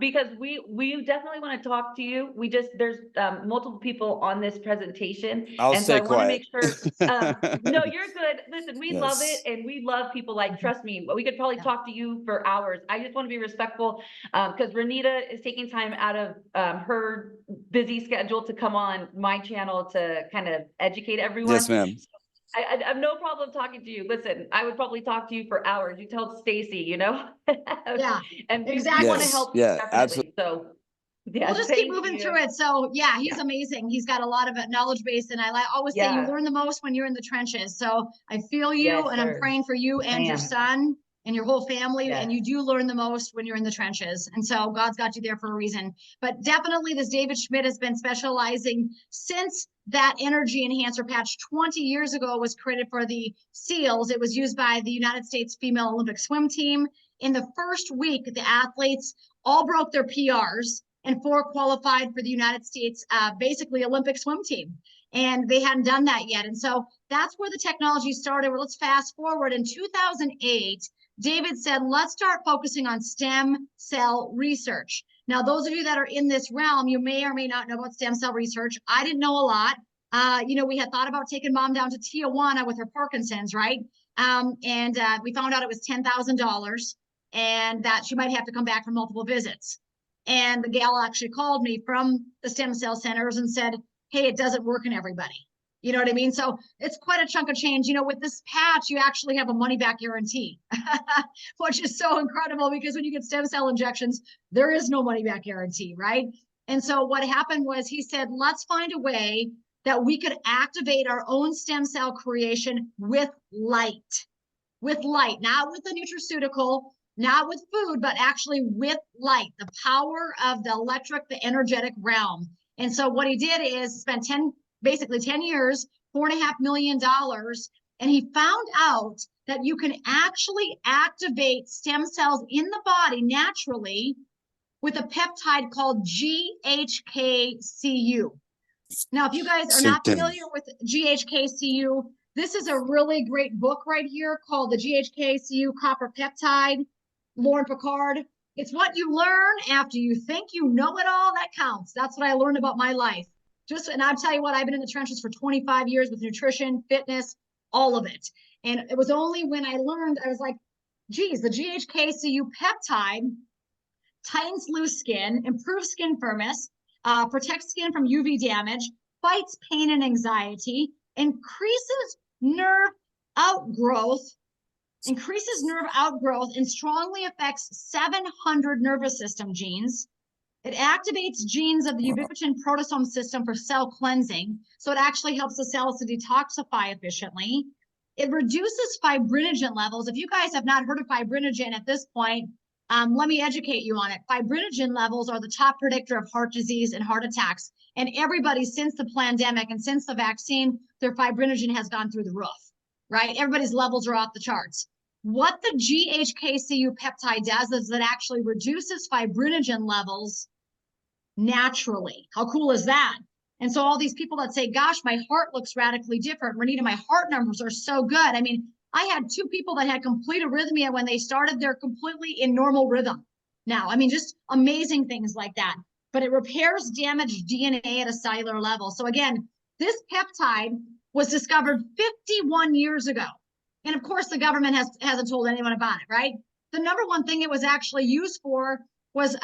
because we definitely want to talk to you. There's multiple people on this presentation, I'll and so I stay want to quiet. make sure. No, you're good. Listen, we love it, Yes. and we love people. Like, trust me, we could probably talk to you for hours. I just want to be respectful, because Renita is taking time out of her busy schedule to come on my channel to kind of educate everyone. Yes, ma'am. I have no problem talking to you. Listen, I would probably talk to you for hours. You tell Stacy, Yeah, and exactly. we want to Yes. help you Yeah, definitely. So, yeah, We'll just keep thank moving you. through it. So yeah, he's Yeah. amazing. He's got a lot of knowledge base, and I always say you Yeah. learn the most when you're in the trenches. So I feel you, Yes, and I'm sir. praying for you and your Ma'am. son and your whole family. Yes. And you do learn the most when you're in the trenches. And so God's got you there for a reason. But definitely this David Schmidt has been specializing since that energy enhancer patch 20 years ago was created for the SEALs. It was used by the United States Female Olympic Swim Team. In the first week, the athletes all broke their PRs, and 4 qualified for the United States, basically Olympic swim team. And they hadn't done that yet. And so that's where the technology started. Well, let's fast forward. In 2008, David said, let's start focusing on stem cell research. Now, those of you that are in this realm, you may or may not know about stem cell research. I didn't know a lot. We had thought about taking mom down to Tijuana with her Parkinson's, right? And we found out it was $10,000 and that she might have to come back for multiple visits. And the gal actually called me from the stem cell centers and said, hey, it doesn't work in everybody. You know what I mean? So it's quite a chunk of change. With this patch, you actually have a money back guarantee, which is so incredible because when you get stem cell injections, there is no money back guarantee, right? And so what happened was he said, let's find a way that we could activate our own stem cell creation with light, not with the nutraceutical, not with food, but actually with light, the power of the electric, the energetic realm. And so what he did is spend 10 years, $4.5 million. And he found out that you can actually activate stem cells in the body naturally with a peptide called GHKCU. Now, if you guys are not familiar with GHKCU, this is a really great book right here called the GHKCU Copper Peptide, Lauren Picard. It's what you learn after you think you know it all that counts. That's what I learned about my life. And I'll tell you what, I've been in the trenches for 25 years with nutrition, fitness, all of it. And it was only when I learned, I was like, geez, the GHKCU peptide tightens loose skin, improves skin firmness, protects skin from UV damage, fights pain and anxiety, increases nerve outgrowth, and strongly affects 700 nervous system genes. It activates genes of the ubiquitin proteasome system for cell cleansing. So it actually helps the cells to detoxify efficiently. It reduces fibrinogen levels. If you guys have not heard of fibrinogen at this point, let me educate you on it. Fibrinogen levels are the top predictor of heart disease and heart attacks. And everybody since the pandemic and since the vaccine, their fibrinogen has gone through the roof, right? Everybody's levels are off the charts. What the GHKCU peptide does is it actually reduces fibrinogen levels naturally. How cool is that? And so all these people that say, gosh, my heart looks radically different. Renita, my heart numbers are so good. I mean, I had 2 people that had complete arrhythmia when they started. They're completely in normal rhythm now. I mean, just amazing things like that. But it repairs damaged DNA at a cellular level. So again, this peptide was discovered 51 years ago. And of course, the government hasn't told anyone about it, right? The number one thing it was actually used for was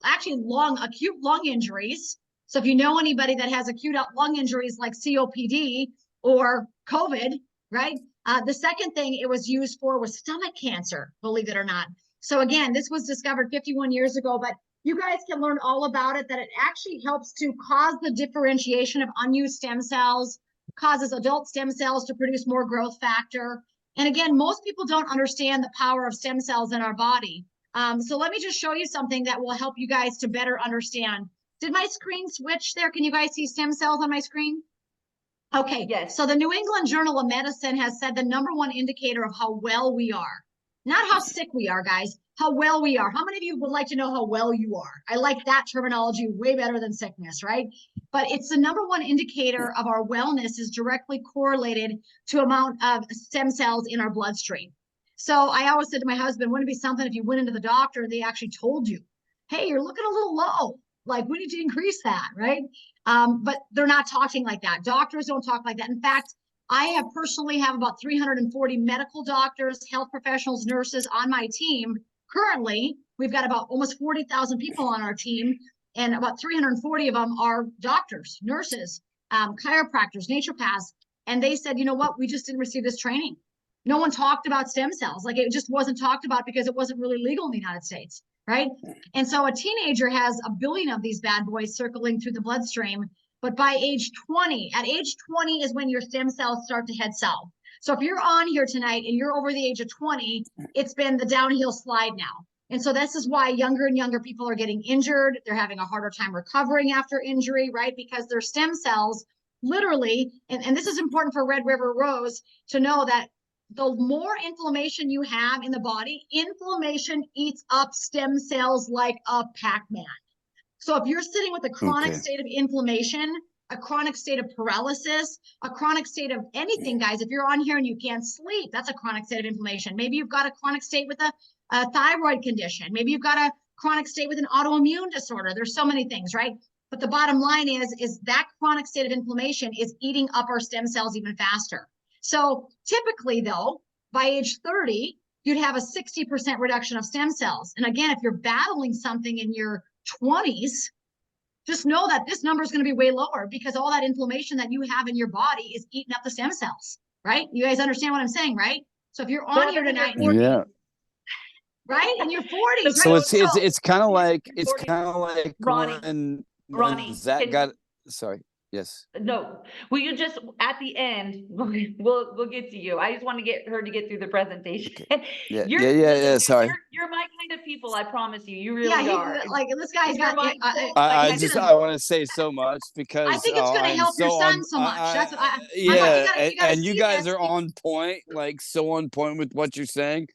actually acute lung injuries. So if you know anybody that has acute lung injuries like COPD or COVID, right? The second thing it was used for was stomach cancer, believe it or not. So again, this was discovered 51 years ago, but you guys can learn all about it, that it actually helps to cause the differentiation of unused stem cells, causes adult stem cells to produce more growth factor. And again, most people don't understand the power of stem cells in our body. So let me just show you something that will help you guys to better understand. Did my screen switch there? Can you guys see stem cells on my screen? Okay, Yes. So the New England Journal of Medicine has said the number one indicator of how well we are, not how sick we are, guys, how well we are. How many of you would like to know how well you are? I like that terminology way better than sickness, right? But it's the number one indicator of our wellness is directly correlated to amount of stem cells in our bloodstream. So I always said to my husband, wouldn't it be something if you went into the doctor and they actually told you, hey, you're looking a little low, like we need to increase that, right? But they're not talking like that. Doctors don't talk like that. In fact, I personally have about 340 medical doctors, health professionals, nurses on my team. Currently, we've got about almost 40,000 people on our team, and about 340 of them are doctors, nurses, chiropractors, naturopaths. And they said, you know what? We just didn't receive this training. No one talked about stem cells. Like, it just wasn't talked about because it wasn't really legal in the United States, right? And so a teenager has a billion of these bad boys circling through the bloodstream. But by age 20, at age 20 is when your stem cells start to head south. So if you're on here tonight and you're over the age of 20, it's been the downhill slide now. And so this is why younger and younger people are getting injured. They're having a harder time recovering after injury, right? Because their stem cells literally, and this is important for Red River Rose to know that the more inflammation you have in the body, inflammation eats up stem cells like a Pac-Man. So if you're sitting with a chronic state of inflammation, a chronic state of paralysis, a chronic state of anything, guys, if you're on here and you can't sleep, that's a chronic state of inflammation. Maybe you've got a chronic state with a thyroid condition. Maybe you've got a chronic state with an autoimmune disorder. There's so many things, right? But the bottom line is that chronic state of inflammation is eating up our stem cells even faster. So typically, though, by age 30, you'd have a 60% reduction of stem cells. And again, if you're battling something in your 20s, just know that this number is going to be way lower because all that inflammation that you have in your body is eating up the stem cells, right? You guys understand what I'm saying, right? So if you're on here tonight, yeah, right, in your 40s, so right? it's kind of like Ronnie, when Zach got. Sorry. Yes. No, will you just, at the end, we'll get to you. I just want to get her to get through the presentation. Okay. Yeah, You're, yeah. Sorry. You're my kind of people, I promise you. You really are. Like this guy's got. I want to say so much because I think it's going to help your son so much. That's what and you guys are on point, like so on point with what you're saying.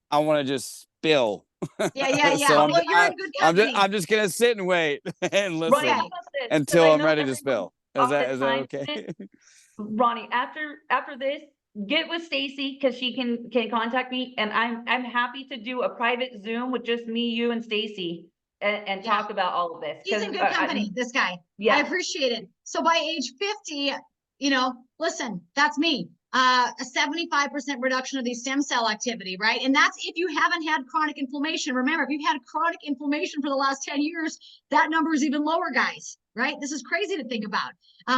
I want to just spill. Yeah. So well, you're in good company. I'm just gonna sit and wait and listen Ronnie, until I'm ready to spill. Is that okay? Ronnie, after this, get with Stacy because she can contact me, and I'm happy to do a private Zoom with just me, you, and Stacy, and talk about all of this. He's in good company. This guy. Yeah, I appreciate it. So by age 50, listen, that's me. a 75% reduction of the stem cell activity, right? And that's if you haven't had chronic inflammation. Remember, if you've had chronic inflammation for the last 10 years, that number is even lower, guys, right? This is crazy to think about.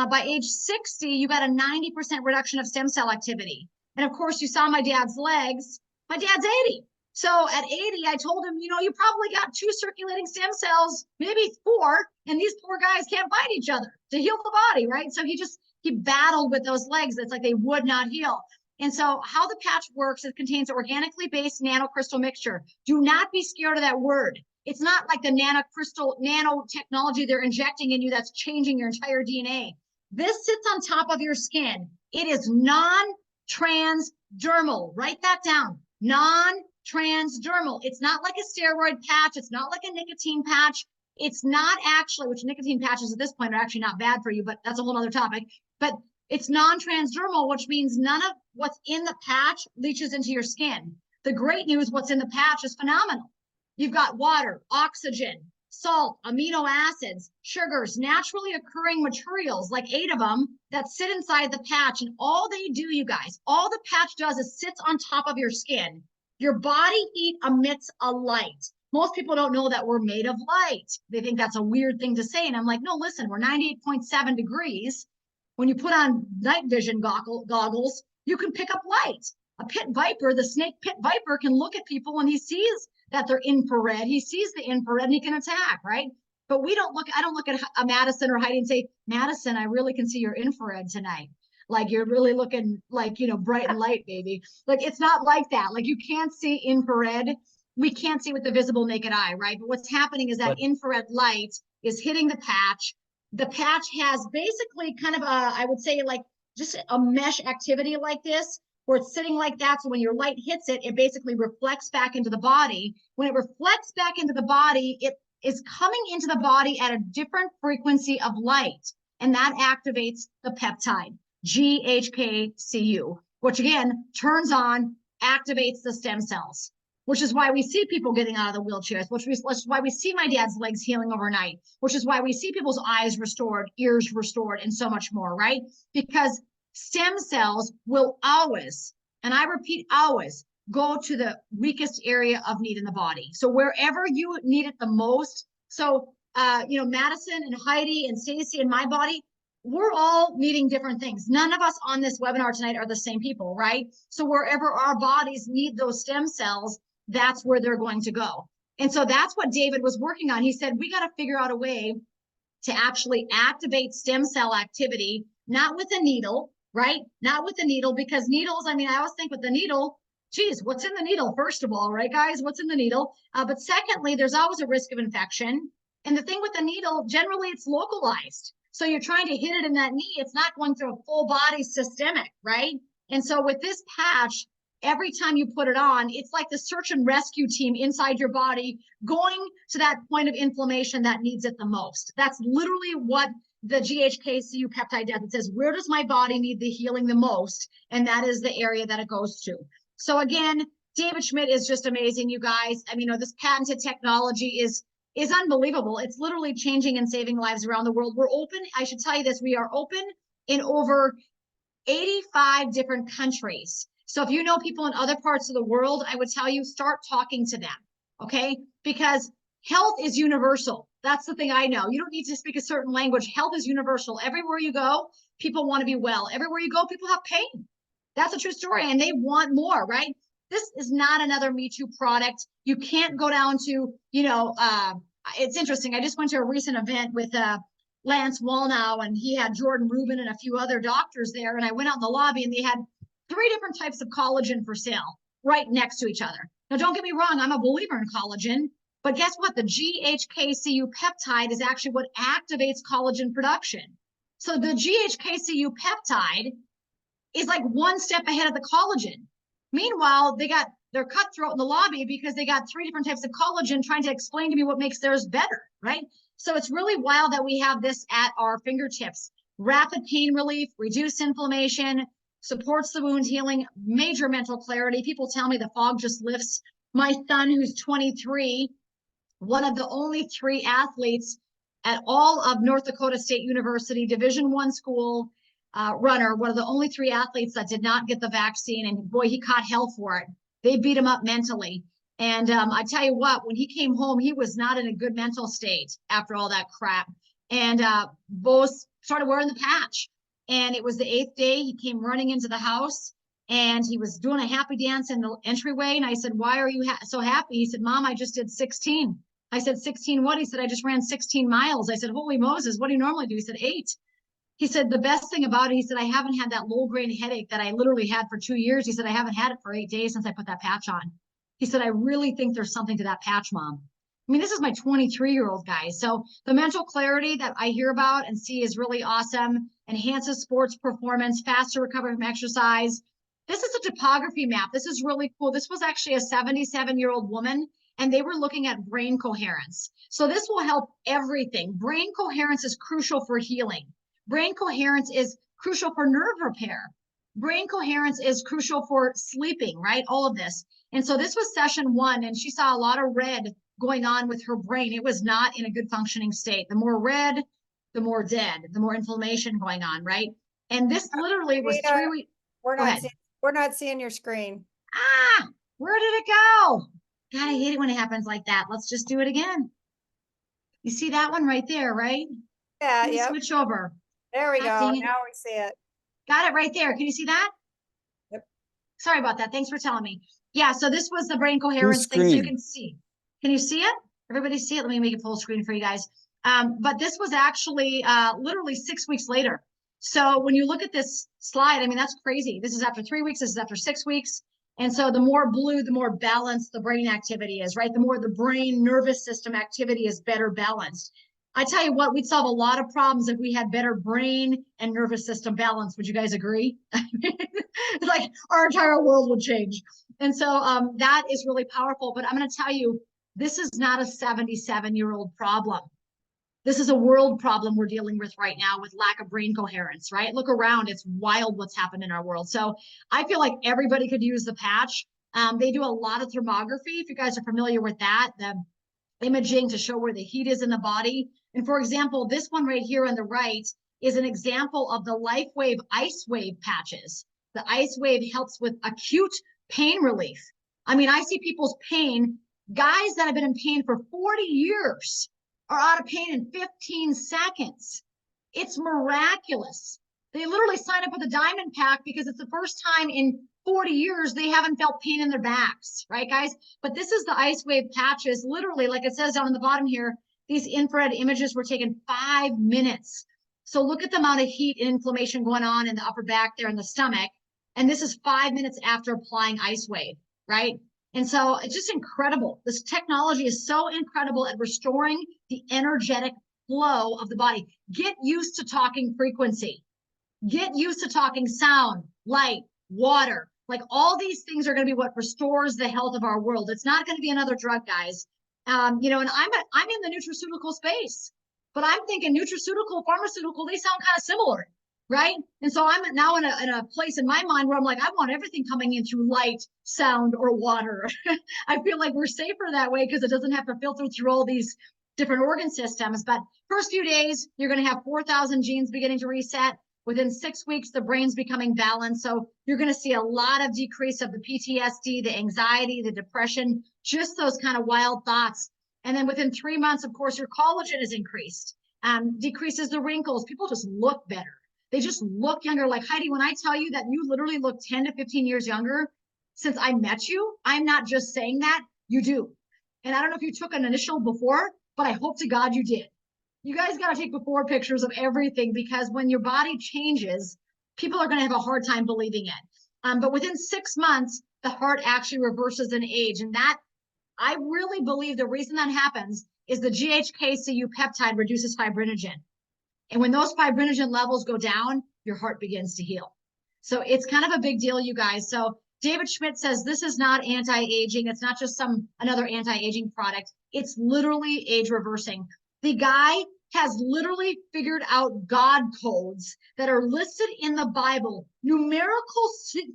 By age 60, you got a 90% reduction of stem cell activity. And of course, you saw my dad's legs. My dad's 80. So at 80, I told him, you know, you probably got 2 circulating stem cells, maybe 4, and these poor guys can't fight each other to heal the body, right? So he battled with those legs. It's like they would not heal. And so how the patch works, it contains organically based nanocrystal mixture. Do not be scared of that word. It's not like the nanotechnology they're injecting in you that's changing your entire DNA. This sits on top of your skin. It is non-transdermal. Write that down. Non-transdermal. It's not like a steroid patch. It's not like a nicotine patch. It's not actually, which nicotine patches at this point are actually not bad for you, but that's a whole other topic. But it's non-transdermal, which means none of what's in the patch leaches into your skin. The great news, what's in the patch is phenomenal. You've got water, oxygen, salt, amino acids, sugars, naturally occurring materials, like 8 of them, that sit inside the patch. And all they do, you guys, all the patch does is sits on top of your skin. Your body heat emits a light. Most people don't know that we're made of light. They think that's a weird thing to say. And I'm like, no, listen, we're 98.7 degrees. When you put on night vision goggles, you can pick up light. A pit viper, the snake pit viper, can look at people and he sees that they're infrared. He sees the infrared and he can attack, right? But I don't look at a Madyson or Heidi and say, Madyson, I really can see your infrared tonight. Like you're really looking like, you know, bright and light, baby. Like it's not like that. Like you can't see infrared. We can't see with the visible naked eye, right? But what's happening is that infrared light is hitting the patch. The patch has basically kind of I would say like just a mesh activity like this, where it's sitting like that. So when your light hits it, it basically reflects back into the body. When it reflects back into the body, it is coming into the body at a different frequency of light. And that activates the peptide, GHK-Cu, which again, turns on, activates the stem cells, which is why we see people getting out of the wheelchairs, which is why we see my dad's legs healing overnight, which is why we see people's eyes restored, ears restored, and so much more, right? Because stem cells will always, and I repeat, always go to the weakest area of need in the body. So wherever you need it the most. So, you know, Madyson and Heidi and Stacy and my body, we're all needing different things. None of us on this webinar tonight are the same people, right? So wherever our bodies need those stem cells, that's where they're going to go. And so that's what David was working on. He said, we got to figure out a way to actually activate stem cell activity, not with a needle, right? Not with a needle, because needles, I mean, I always think with the needle, geez, what's in the needle, first of all, right, guys? What's in the needle? But secondly, there's always a risk of infection. And the thing with the needle, generally it's localized. So you're trying to hit it in that knee. It's not going through a full body systemic, right? And so with this patch, every time you put it on, it's like the search and rescue team inside your body going to that point of inflammation that needs it the most. That's literally what the GHK-Cu peptide does. It says, where does my body need the healing the most? And that is the area that it goes to. So again, David Schmidt is just amazing, you guys. I mean, you know, this patented technology is unbelievable. It's literally changing and saving lives around the world. We're open. I should tell you this, we are open in over 85 different countries. So if you know people in other parts of the world, I would tell you, start talking to them, okay? Because health is universal. That's the thing I know. You don't need to speak a certain language. Health is universal. Everywhere you go, people want to be well. Everywhere you go, people have pain. That's a true story, and they want more, right? This is not another Me Too product. You can't go down to, you know, it's interesting. I just went to a recent event with Lance Wallnow, and he had Jordan Rubin and a few other doctors there, and I went out in the lobby, and they had 3 different types of collagen for sale right next to each other. Now, don't get me wrong, I'm a believer in collagen, but guess what? The GHK-Cu peptide is actually what activates collagen production. So the GHK-Cu peptide is like one step ahead of the collagen. Meanwhile, they got their cutthroat in the lobby because they got 3 different types of collagen trying to explain to me what makes theirs better, right? So it's really wild that we have this at our fingertips. Rapid pain relief, reduced inflammation, supports the wound healing, major mental clarity. People tell me the fog just lifts. My son, who's 23, one of the only 3 athletes at all of North Dakota State University, Division I school, runner, one of the only 3 athletes that did not get the vaccine. And boy, he caught hell for it. They beat him up mentally. And I tell you what, when he came home, he was not in a good mental state after all that crap. And both started wearing the patch. And it was the 8th day. He came running into the house and he was doing a happy dance in the entryway. And I said, why are you so happy? He said, Mom, I just did 16. I said, 16 what? He said, I just ran 16 miles. I said, holy Moses, what do you normally do? He said, 8. He said, the best thing about it, he said, I haven't had that low grade headache that I literally had for 2 years. He said, I haven't had it for 8 days since I put that patch on. He said, I really think there's something to that patch, Mom. I mean, this is my 23-year-old guy. So the mental clarity that I hear about and see is really awesome. Enhances sports performance, faster recovery from exercise. This is a topography map. This is really cool. This was actually a 77-year-old woman, and they were looking at brain coherence. So this will help everything. Brain coherence is crucial for healing. Brain coherence is crucial for nerve repair. Brain coherence is crucial for sleeping, right? All of this. And so this was session 1, and she saw a lot of red going on with her brain. It was not in a good functioning state. The more red, the more dead, the more inflammation going on, right? And this literally was 3 weeks. We're not seeing your screen. Ah, where did it go? God, I hate it when it happens like that. Let's just do it again. You see that one right there, right? Yeah, yeah. Switch over. There we God go. dang it. Now we see it. Got it right there. Can you see that? Yep. Sorry about that. Thanks for telling me. Yeah, so this was the brain coherence thing, so you can see. Can you see it? Everybody see it? Let me make it full screen for you guys. But this was actually literally 6 weeks later. So when you look at this slide, I mean, that's crazy. This is after 3 weeks. This is after 6 weeks. And so the more blue, the more balanced the brain activity is, right? The more the brain nervous system activity is better balanced. I tell you what, we'd solve a lot of problems if we had better brain and nervous system balance. Would you guys agree? Like our entire world would change. And so that is really powerful. But I'm going to tell you, this is not a 77-year-old problem. This is a world problem we're dealing with right now with lack of brain coherence, right? Look around. It's wild what's happened in our world. So I feel like everybody could use the patch. They do a lot of thermography. If you guys are familiar with that, the imaging to show where the heat is in the body. And for example, this one right here on the right is an example of the LifeWave IceWave patches. The IceWave helps with acute pain relief. I mean, I see people's pain, guys that have been in pain for 40 years are out of pain in 15 seconds. It's miraculous. They literally sign up with a diamond pack because it's the first time in 40 years they haven't felt pain in their backs, right, guys? But this is the IceWave patches. Literally, like it says down on the bottom here, these infrared images were taken 5 minutes. So look at the amount of heat and inflammation going on in the upper back there in the stomach. And this is 5 minutes after applying IceWave, right? And so it's just incredible. This technology is so incredible at restoring the energetic flow of the body. Get used to talking frequency. Get used to talking sound, light, water. Like all these things are going to be what restores the health of our world. It's not going to be another drug, guys. You know, and I'm in the nutraceutical space, but I'm thinking nutraceutical, pharmaceutical, they sound kind of similar, right? And so I'm now in a place in my mind where I'm like, I want everything coming in through light, sound, or water. I feel like we're safer that way because it doesn't have to filter through all these different organ systems. But first few days, you're going to have 4,000 genes beginning to reset. Within 6 weeks, the brain's becoming balanced. So you're going to see a lot of decrease of the PTSD, the anxiety, the depression, just those kind of wild thoughts. And then within 3 months, of course, your collagen is increased, decreases the wrinkles. People just look better. They just look younger. Like Heidi, when I tell you that you literally look 10 to 15 years younger since I met you, I'm not just saying that, you do. And I don't know if you took an initial before, but I hope to God you did. You guys got to take before pictures of everything because when your body changes, people are going to have a hard time believing it. But within 6 months, the heart actually reverses in age. And that, I really believe the reason that happens is the GHK-Cu peptide reduces fibrinogen. And when those fibrinogen levels go down, your heart begins to heal. So it's kind of a big deal, you guys. So David Schmidt says this is not anti-aging. It's not just another anti-aging product. It's literally age reversing. The guy has literally figured out God codes that are listed in the Bible, numerical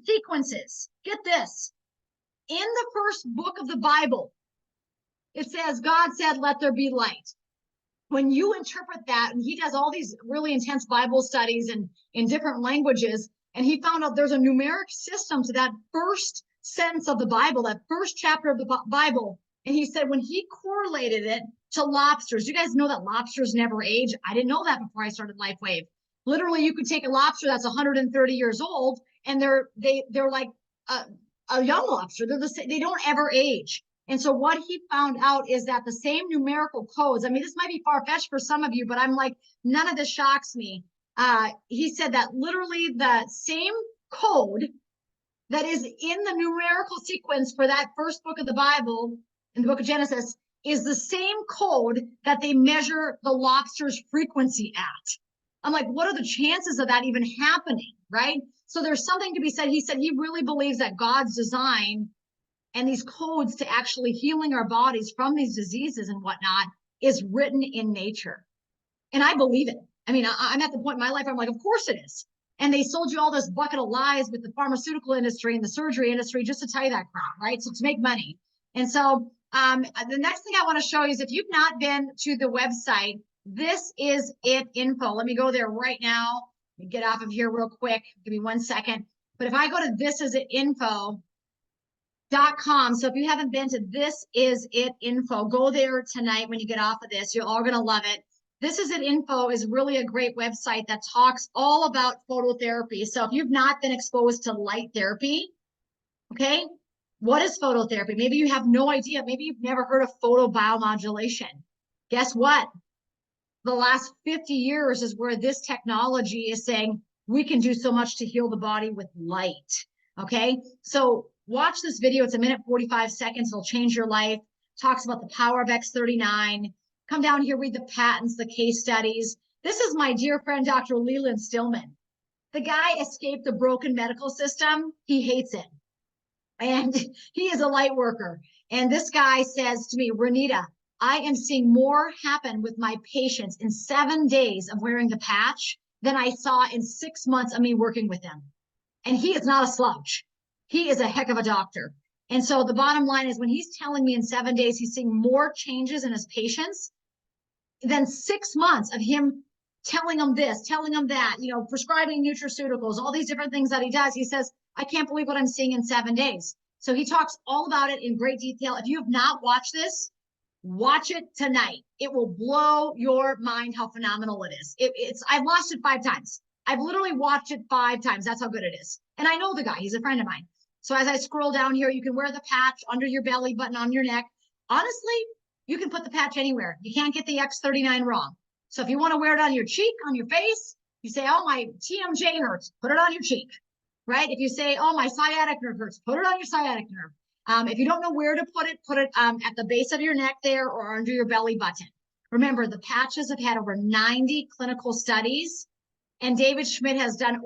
sequences. Get this. In the first book of the Bible, it says, God said, let there be light. when you interpret that, and he does all these really intense Bible studies and in different languages, and he found out there's a numeric system to that first sentence of the Bible, that first chapter of the Bible. And he said when he correlated it to lobsters, you guys know that lobsters never age. I didn't know that before I started LifeWave. Literally, you could take a lobster that's 130 years old, and they're like a young lobster. They don't ever age. And so what he found out is that the same numerical codes, I mean, this might be far-fetched for some of you, but I'm like, none of this shocks me. He said that literally the same code that is in the numerical sequence for that first book of the Bible, in the book of Genesis, is the same code that they measure the lobster's frequency at. I'm like, what are the chances of that even happening, right? So there's something to be said. He said he really believes that God's design and these codes to actually healing our bodies from these diseases and whatnot is written in nature. And I believe it. I mean, I'm at the point in my life, I'm like, of course it is. And they sold you all this bucket of lies with the pharmaceutical industry and the surgery industry just to tell you that crap, right? So to make money. And so the next thing I want to show you is if you've not been to the website, This Is It info. Let me go there right now. Let me get off of here real quick. Give me 1 second. But if I go to thisisit.info.com. So if you haven't been to This Is It info, go there tonight when you get off of this. You're all going to love it. This Is It info is really a great website that talks all about phototherapy. So if you've not been exposed to light therapy, okay, what is phototherapy? Maybe you have no idea. Maybe you've never heard of photobiomodulation. Guess what? The last 50 years is where this technology is saying we can do so much to heal the body with light. Okay, so watch this video. It's 1:45 seconds. It'll change your life. Talks about the power of X39. Come down here, read the patents, the case studies. This is my dear friend, Dr. Leland Stillman. The guy escaped the broken medical system. He hates it. And he is a light worker. And this guy says to me, Renita, I am seeing more happen with my patients in 7 days of wearing the patch than I saw in 6 months of me working with them. And he is not a slouch. He is a heck of a doctor. And so the bottom line is when he's telling me in 7 days, he's seeing more changes in his patients than 6 months of him telling them this, telling them that, you know, prescribing nutraceuticals, all these different things that he does. He says, I can't believe what I'm seeing in 7 days. So he talks all about it in great detail. If you have not watched this, watch it tonight. It will blow your mind how phenomenal it is. I've watched it 5 times. I've literally watched it 5 times. That's how good it is. And I know the guy, he's a friend of mine. So as I scroll down here, you can wear the patch under your belly button, on your neck. Honestly, you can put the patch anywhere. You can't get the X39 wrong. So if you want to wear it on your cheek, on your face, you say, oh, my TMJ hurts, put it on your cheek, right? If you say, oh, my sciatic nerve hurts, put it on your sciatic nerve. If you don't know where to put it at the base of your neck there or under your belly button. Remember, the patches have had over 90 clinical studies, and David Schmidt has done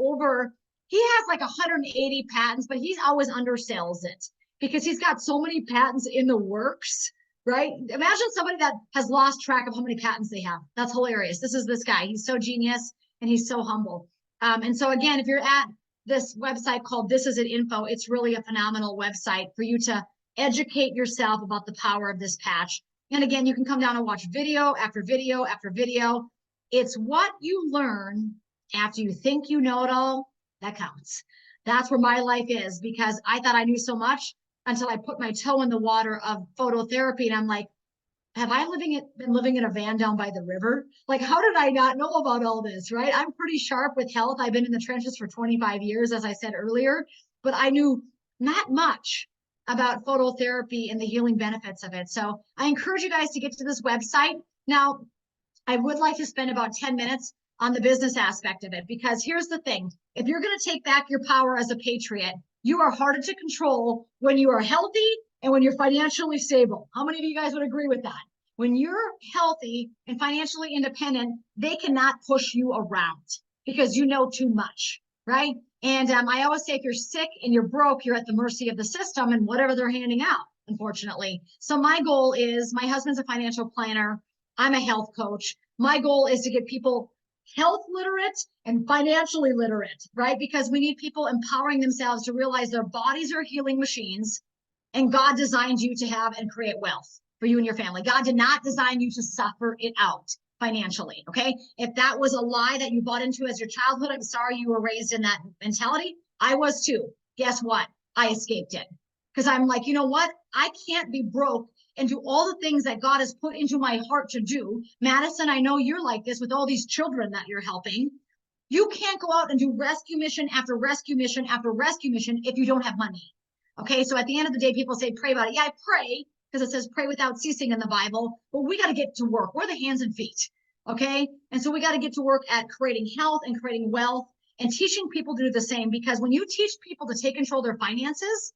he has like 180 patents, but he's always undersells it because he's got so many patents in the works, right? Imagine somebody that has lost track of how many patents they have. That's hilarious. This is this guy. He's so genius and he's so humble. And so again, if you're at this website called This Is It Info, it's really a phenomenal website for you to educate yourself about the power of this patch. And again, you can come down and watch video after video after video. It's what you learn after you think you know it all that counts. That's where my life is, because I thought I knew so much until I put my toe in the water of phototherapy. And I'm like, have I been living in a van down by the river? Like, how did I not know about all this, right? I'm pretty sharp with health. I've been in the trenches for 25 years, as I said earlier, but I knew not much about phototherapy and the healing benefits of it. So I encourage you guys to get to this website. Now, I would like to spend about 10 minutes on the business aspect of it, because here's the thing. If you're going to take back your power as a patriot, you are harder to control when you are healthy and when you're financially stable. How many of you guys would agree with that? When you're healthy and financially independent, they cannot push you around because you know too much, right? And I always say, if you're sick and you're broke, you're at the mercy of the system and whatever they're handing out, unfortunately. So my goal is, my husband's a financial planner. I'm a health coach. My goal is to get people health literate and financially literate, right? Because we need people empowering themselves to realize their bodies are healing machines, and God designed you to have and create wealth for you and your family. God did not design you to suffer it out. financially. Okay. If that was a lie that you bought into as your childhood, I'm sorry you were raised in that mentality. I was too. Guess what? I escaped it because I'm like, you know what? I can't be broke and do all the things that God has put into my heart to do. Madyson, I know you're like this with all these children that you're helping. You can't go out and do rescue mission after rescue mission after rescue mission if you don't have money. Okay, so at the end of the day, people say, pray about it. Yeah, I pray because it says pray without ceasing in the Bible, but we got to get to work. We're the hands and feet. Okay, and so we got to get to work at creating health and creating wealth and teaching people to do the same, because when you teach people to take control of their finances,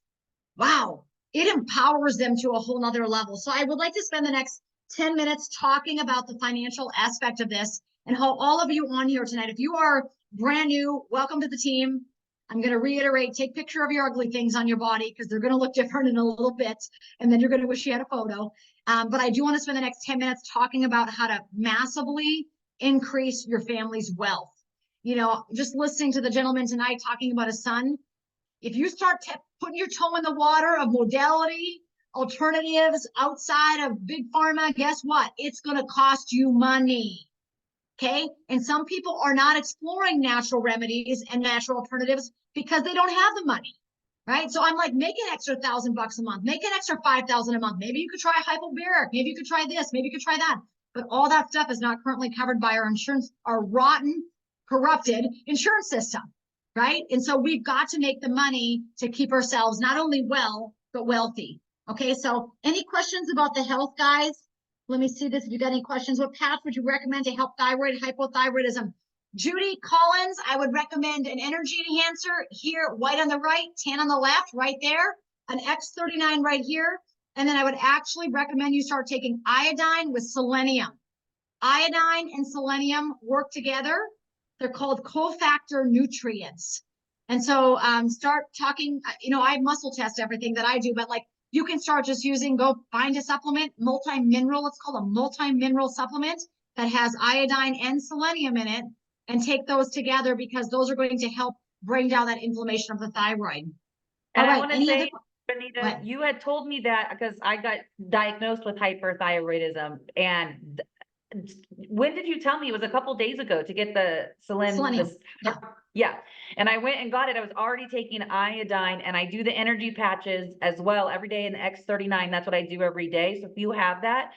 wow, it empowers them to a whole nother level. So I would like to spend the next 10 minutes talking about the financial aspect of this and how all of you on here tonight, if you are brand new, welcome to the team. I'm going to reiterate, take a picture of your ugly things on your body because they're going to look different in a little bit. And then you're going to wish you had a photo. But I do want to spend the next 10 minutes talking about how to massively increase your family's wealth. You know, just listening to the gentleman tonight talking about his son, if you start putting your toe in the water of modality, alternatives outside of big pharma, guess what? It's going to cost you money. Okay. And some people are not exploring natural remedies and natural alternatives because they don't have the money. Right. So I'm like, make an extra $1,000 a month, make an extra 5,000 a month. Maybe you could try hypobaric. Maybe you could try this. Maybe you could try that. But all that stuff is not currently covered by our insurance, our rotten, corrupted insurance system. Right. And so we've got to make the money to keep ourselves not only well, but wealthy. Okay. So any questions about the health, guys? Let me see this. If you got any questions, what path would you recommend to help thyroid, hypothyroidism? Judy Collins, I would recommend an energy enhancer here, white on the right, tan on the left, right there, an X39 right here. And then I would actually recommend you start taking iodine with selenium. Iodine and selenium work together. They're called cofactor nutrients. And so start talking, you know, I muscle test everything that I do, but like, you can start just using, go find a supplement, multi-mineral. It's called a multi-mineral supplement that has iodine and selenium in it, and take those together because those are going to help bring down that inflammation of the thyroid. And All I right, want to any say, other? Benita, What? you had told me that because I got diagnosed with hyperthyroidism. And when did you tell me? It was a couple days ago to get the Selenium. Yeah. Yeah. And I went and got it. I was already taking iodine, and I do the energy patches as well every day in the X39. That's what I do every day. So if you have that,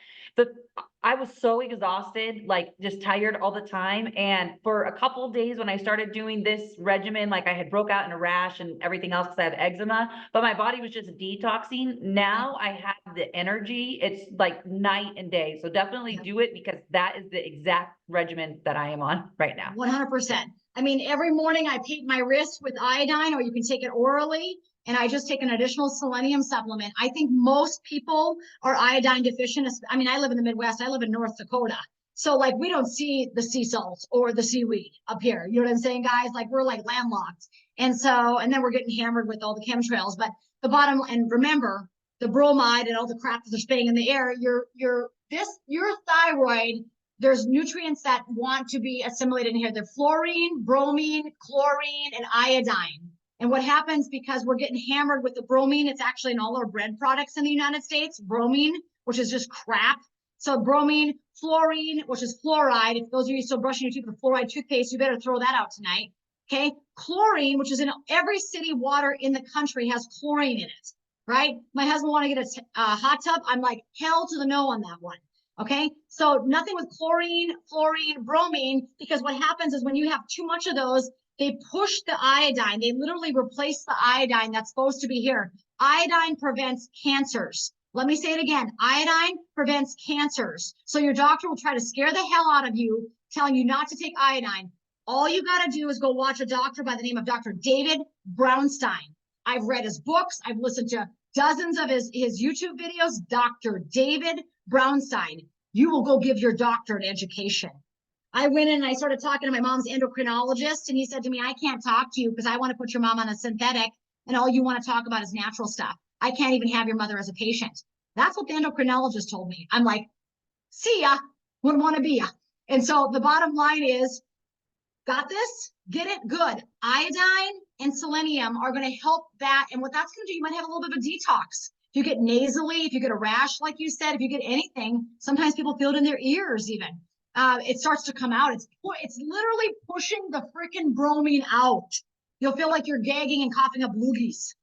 I was so exhausted, like just tired all the time. And for a couple of days when I started doing this regimen, like I had broke out in a rash and everything else because I have eczema, but my body was just detoxing. Now I have the energy. It's like night and day. So definitely do it because that is the exact regimen that I am on right now. 100%. I mean, every morning I paint my wrist with iodine, or you can take it orally. And I just take an additional selenium supplement. I think most people are iodine deficient. I mean, I live in the Midwest. I live in North Dakota. So like, we don't see the sea salts or the seaweed up here. You know what I'm saying, guys? Like, we're like landlocked. And so, and then we're getting hammered with all the chemtrails. But the bottom, and remember, the bromide and all the crap that they're spraying in the air, your thyroid, there's nutrients that want to be assimilated in here. They're fluorine, bromine, chlorine, and iodine. And what happens, because we're getting hammered with the bromine, it's actually in all our bread products in the United States, bromine, which is just crap. So bromine, fluorine, which is fluoride. If those of you still brushing your teeth with fluoride toothpaste, you better throw that out tonight. Okay. Chlorine, which is in every city water in the country, has chlorine in it, right? My husband wanted to get a hot tub. I'm like, hell to the no on that one. Okay. So nothing with chlorine, fluorine, bromine, because what happens is when you have too much of those, they push the iodine. They literally replace the iodine that's supposed to be here. Iodine prevents cancers. Let me say it again. Iodine prevents cancers. So your doctor will try to scare the hell out of you, telling you not to take iodine. All you got to do is go watch a doctor by the name of Dr. David Brownstein. I've read his books. I've listened to dozens of his YouTube videos. Dr. David Brownstein. You will go give your doctor an education. I went in and I started talking to my mom's endocrinologist, and he said to me, I can't talk to you because I want to put your mom on a synthetic, and all you want to talk about is natural stuff. I can't even have your mother as a patient. That's what the endocrinologist told me. I'm like, see ya, wouldn't want to be ya. And so the bottom line is, got this? Get it? Good. Iodine and selenium are going to help that. And what that's going to do, you might have a little bit of a detox. If you get nasally, if you get a rash, like you said, if you get anything, sometimes people feel it in their ears even. it starts to come out. It's literally pushing the freaking bromine out. You'll feel like you're gagging and coughing up loogies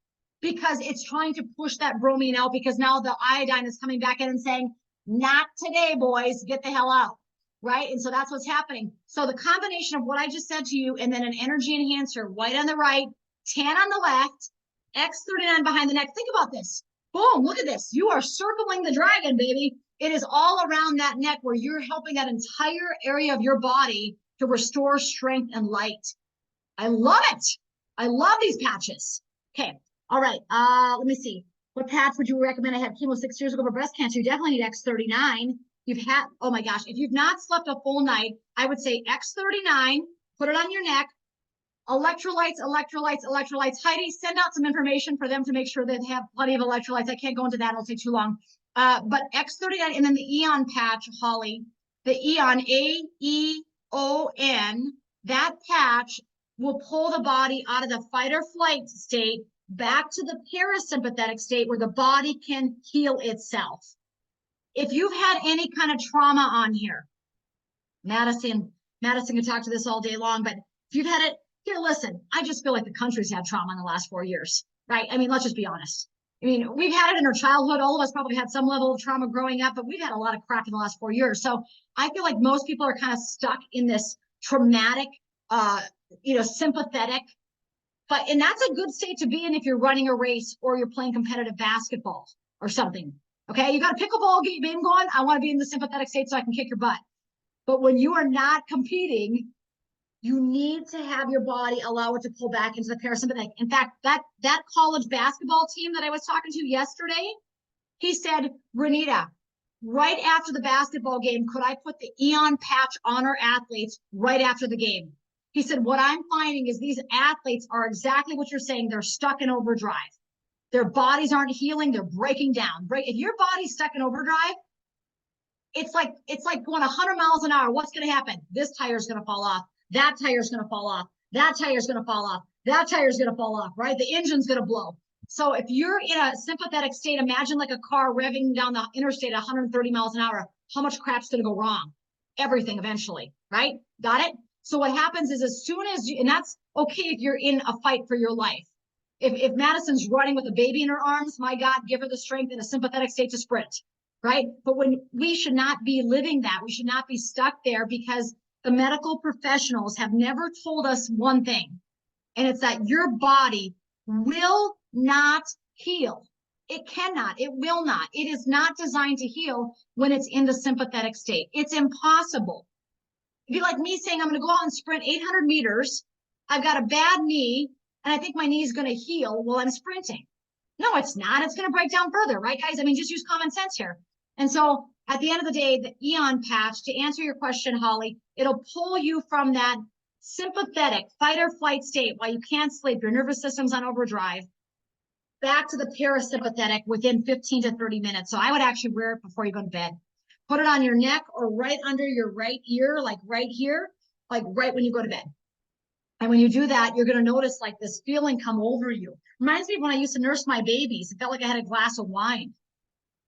because it's trying to push that bromine out, because now the iodine is coming back in and saying, not today, boys, get the hell out. Right. And so that's what's happening. So the combination of what I just said to you, and then an energy enhancer, white on the right, tan on the left, X39 behind the neck. Think about this. Boom. Look at this. You are circling the dragon, baby. It is all around that neck where you're helping that entire area of your body to restore strength and light. I love it. I love these patches. Okay. All right. Let me see. What patch would you recommend? I had chemo 6 years ago for breast cancer. You definitely need X39. You've had, oh my gosh, if you've not slept a full night, I would say X39, put it on your neck. Electrolytes. Heidi, send out some information for them to make sure they have plenty of electrolytes. I can't go into that. It'll take too long. But X39, and then the Eon patch, Holly, the Eon, A-E-O-N, that patch will pull the body out of the fight or flight state back to the parasympathetic state where the body can heal itself. If you've had any kind of trauma on here, Madyson can talk to this all day long, but if you've had it, here, listen, I just feel like the country's had trauma in the last 4 years, right? I mean, let's just be honest. I mean, we've had it in our childhood. All of us probably had some level of trauma growing up, but we've had a lot of crap in the last 4 years. So I feel like most people are kind of stuck in this traumatic, sympathetic, and that's a good state to be in if you're running a race or you're playing competitive basketball or something. Okay, you got a pickleball game going. I want to be in the sympathetic state so I can kick your butt. But when you are not competing, you need to have your body allow it to pull back into the parasympathetic. In fact, that college basketball team that I was talking to yesterday, he said, Renita, right after the basketball game, could I put the Eon patch on our athletes right after the game? He said, what I'm finding is these athletes are exactly what you're saying. They're stuck in overdrive. Their bodies aren't healing. They're breaking down. If your body's stuck in overdrive, it's like going 100 miles an hour. What's going to happen? This tire is going to fall off. That tire is going to fall off. That tire is going to fall off. That tire is going to fall off, right? The engine's going to blow. So if you're in a sympathetic state, imagine like a car revving down the interstate at 130 miles an hour. How much crap's going to go wrong? Everything eventually, right? Got it? So what happens is as soon as you, and that's okay if you're in a fight for your life. If Madyson's running with a baby in her arms, my God, give her the strength in a sympathetic state to sprint, right? But when we should not be living that, we should not be stuck there, because the medical professionals have never told us one thing, and it's that your body will not heal. It cannot, it will not. It is not designed to heal when it's in the sympathetic state. It's impossible. It'd be like me saying, I'm going to go out and sprint 800 meters. I've got a bad knee, and I think my knee is going to heal while I'm sprinting. No, it's not. It's going to break down further, right, guys? I mean, just use common sense here. And so at the end of the day, the Eon patch, to answer your question, Holly, it'll pull you from that sympathetic fight or flight state while you can't sleep, your nervous system's on overdrive, back to the parasympathetic within 15 to 30 minutes. So I would actually wear it before you go to bed. Put it on your neck or right under your right ear, like right here, like right when you go to bed. And when you do that, you're going to notice like this feeling come over you. Reminds me of when I used to nurse my babies. It felt like I had a glass of wine,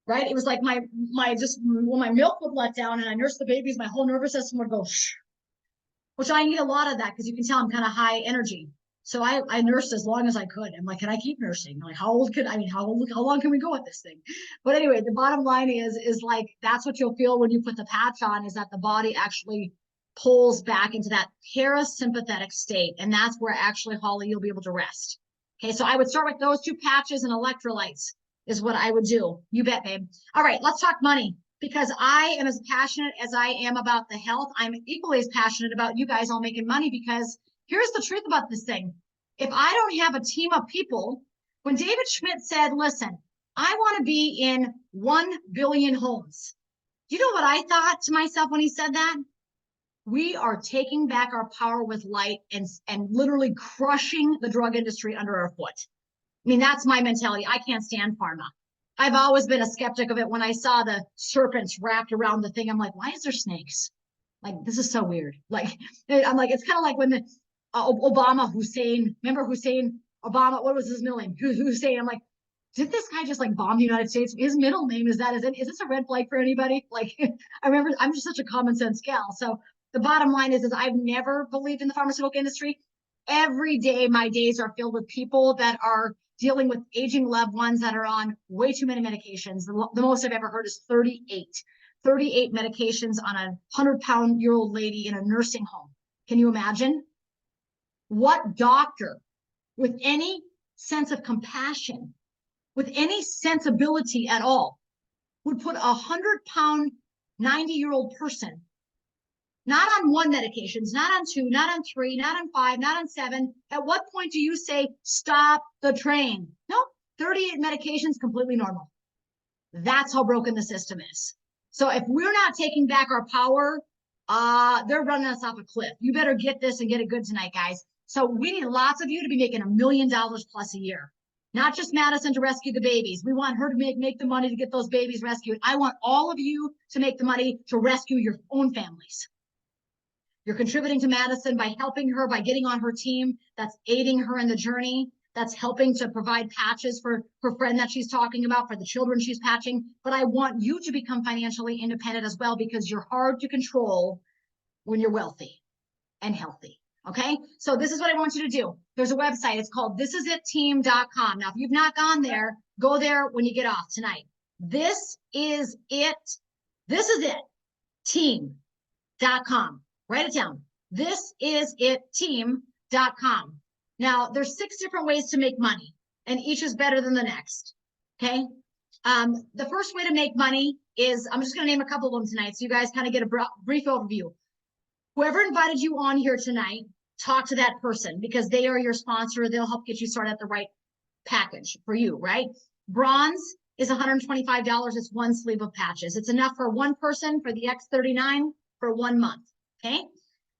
right? It was like my when my milk would let down and I nursed the babies, my whole nervous system would go shh, which I need a lot of that because you can tell I'm kind of high energy. So I nursed as long as I could. I'm like, can I keep nursing? Like, how long can we go with this thing? But anyway, the bottom line is like, that's what you'll feel when you put the patch on, is that the body actually pulls back into that parasympathetic state. And that's where actually, Holly, you'll be able to rest. Okay, so I would start with those two patches and electrolytes is what I would do. You bet, babe. All right, let's talk money, because I am as passionate as I am about the health. I'm equally as passionate about you guys all making money, because here's the truth about this thing. If I don't have a team of people, when David Schmidt said, listen, I want to be in 1 billion homes. You know what I thought to myself when he said that? We are taking back our power with light and literally crushing the drug industry under our foot. I mean, that's my mentality. I can't stand pharma. I've always been a skeptic of it. When I saw the serpents wrapped around the thing, I'm like, why is there snakes? Like, this is so weird. Like, I'm like, it's kind of like when the Obama, Hussein, remember Hussein, Obama, what was his middle name? Hussein. I'm like, did this guy just like bomb the United States? His middle name is that, is this a red flag for anybody? Like, I remember, I'm just such a common sense gal. So the bottom line is I've never believed in the pharmaceutical industry. Every day, my days are filled with people that are dealing with aging loved ones that are on way too many medications. The most I've ever heard is 38 medications on a 100-pound-year-old lady in a nursing home. Can you imagine? What doctor with any sense of compassion, with any sensibility at all, would put a 100-pound, 90-year-old person not on one medications, not on two, not on three, not on five, not on seven? At what point do you say, stop the train? No, 38 medications, completely normal. That's how broken the system is. So if we're not taking back our power, they're running us off a cliff. You better get this and get it good tonight, guys. So we need lots of you to be making $1 million plus a year. Not just Madyson to rescue the babies. We want her to make the money to get those babies rescued. I want all of you to make the money to rescue your own families. You're contributing to Madyson by helping her, by getting on her team. That's aiding her in the journey. That's helping to provide patches for her friend that she's talking about, for the children she's patching. But I want you to become financially independent as well, because you're hard to control when you're wealthy and healthy. Okay, so this is what I want you to do. There's a website. It's called thisisitteam.com. Now, if you've not gone there, go there when you get off tonight. This is it team.com. Write it down. thisisitteam.com. Now, there's 6 different ways to make money, and each is better than the next. Okay. The first way to make money is, I'm just going to name a couple of them tonight, so you guys kind of get a brief overview. Whoever invited you on here tonight, talk to that person, because they are your sponsor. They'll help get you started at the right package for you, right? Bronze is $125. It's 1 sleeve of patches. It's enough for one person for the X39 for 1 month. Okay.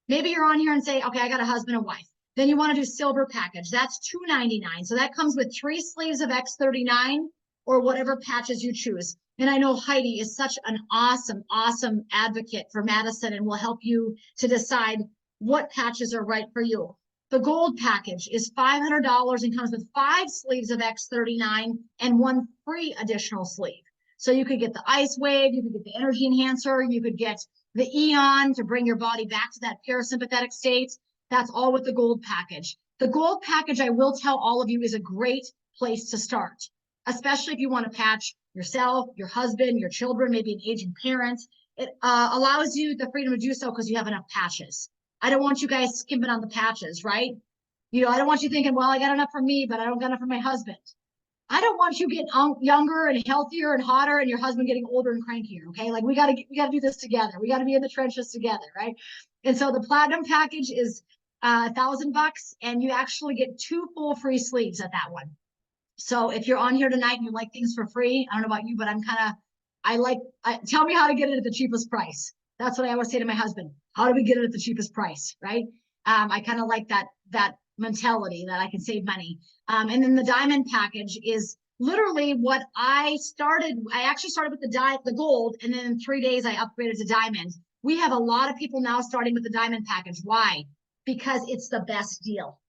Maybe you're on here and say, okay, I got a husband and wife. Then you want to do silver package. That's $299. So that comes with 3 sleeves of X39 or whatever patches you choose. And I know Heidi is such an awesome, awesome advocate for Madyson and will help you to decide what patches are right for you. The gold package is $500 and comes with 5 sleeves of X39 and 1 free additional sleeve. So you could get the LifeWave, you could get the energy enhancer, you could get the E.ON to bring your body back to that parasympathetic state. That's all with the gold package. The gold package, I will tell all of you, is a great place to start, especially if you want to patch yourself, your husband, your children, maybe an aging parent. It allows you the freedom to do so because you have enough patches. I don't want you guys skimping on the patches, right? You know, I don't want you thinking, well, I got enough for me, but I don't got enough for my husband. I don't want you getting younger and healthier and hotter and your husband getting older and crankier. Okay. Like we got to do this together. We got to be in the trenches together. Right. And so the platinum package is $1,000 and you actually get 2 full free sleeves at that one. So if you're on here tonight and you like things for free, I don't know about you, but tell me how to get it at the cheapest price. That's what I always say to my husband. How do we get it at the cheapest price? Right. I kind of like that mentality that I can save money. And then the diamond package is literally what I started. I actually started with the gold, and then in 3 days I upgraded to diamond. We have a lot of people now starting with the diamond package. Why? Because it's the best deal.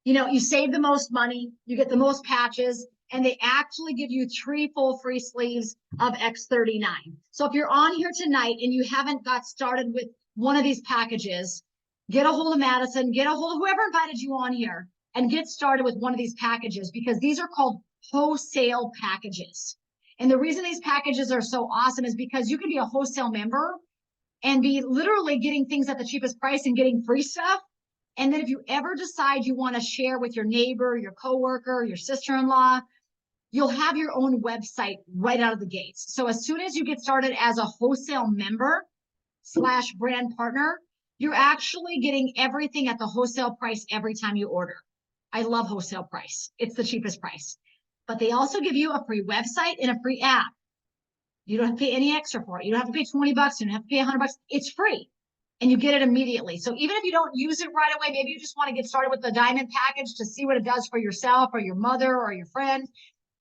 You know, you save the most money, you get the most patches, and they actually give you 3 full free sleeves of X39. So if you're on here tonight and you haven't got started with one of these packages, get a hold of Madyson, get a hold of whoever invited you on here, and get started with one of these packages, because these are called wholesale packages. And the reason these packages are so awesome is because you can be a wholesale member and be literally getting things at the cheapest price and getting free stuff. And then if you ever decide you want to share with your neighbor, your coworker, your sister-in-law, you'll have your own website right out of the gates. So as soon as you get started as a wholesale member / brand partner, you're actually getting everything at the wholesale price every time you order. I love wholesale price. It's the cheapest price. But they also give you a free website and a free app. You don't have to pay any extra for it. You don't have to pay $20. You don't have to pay $100. It's free. And you get it immediately. So even if you don't use it right away, maybe you just want to get started with the diamond package to see what it does for yourself or your mother or your friend.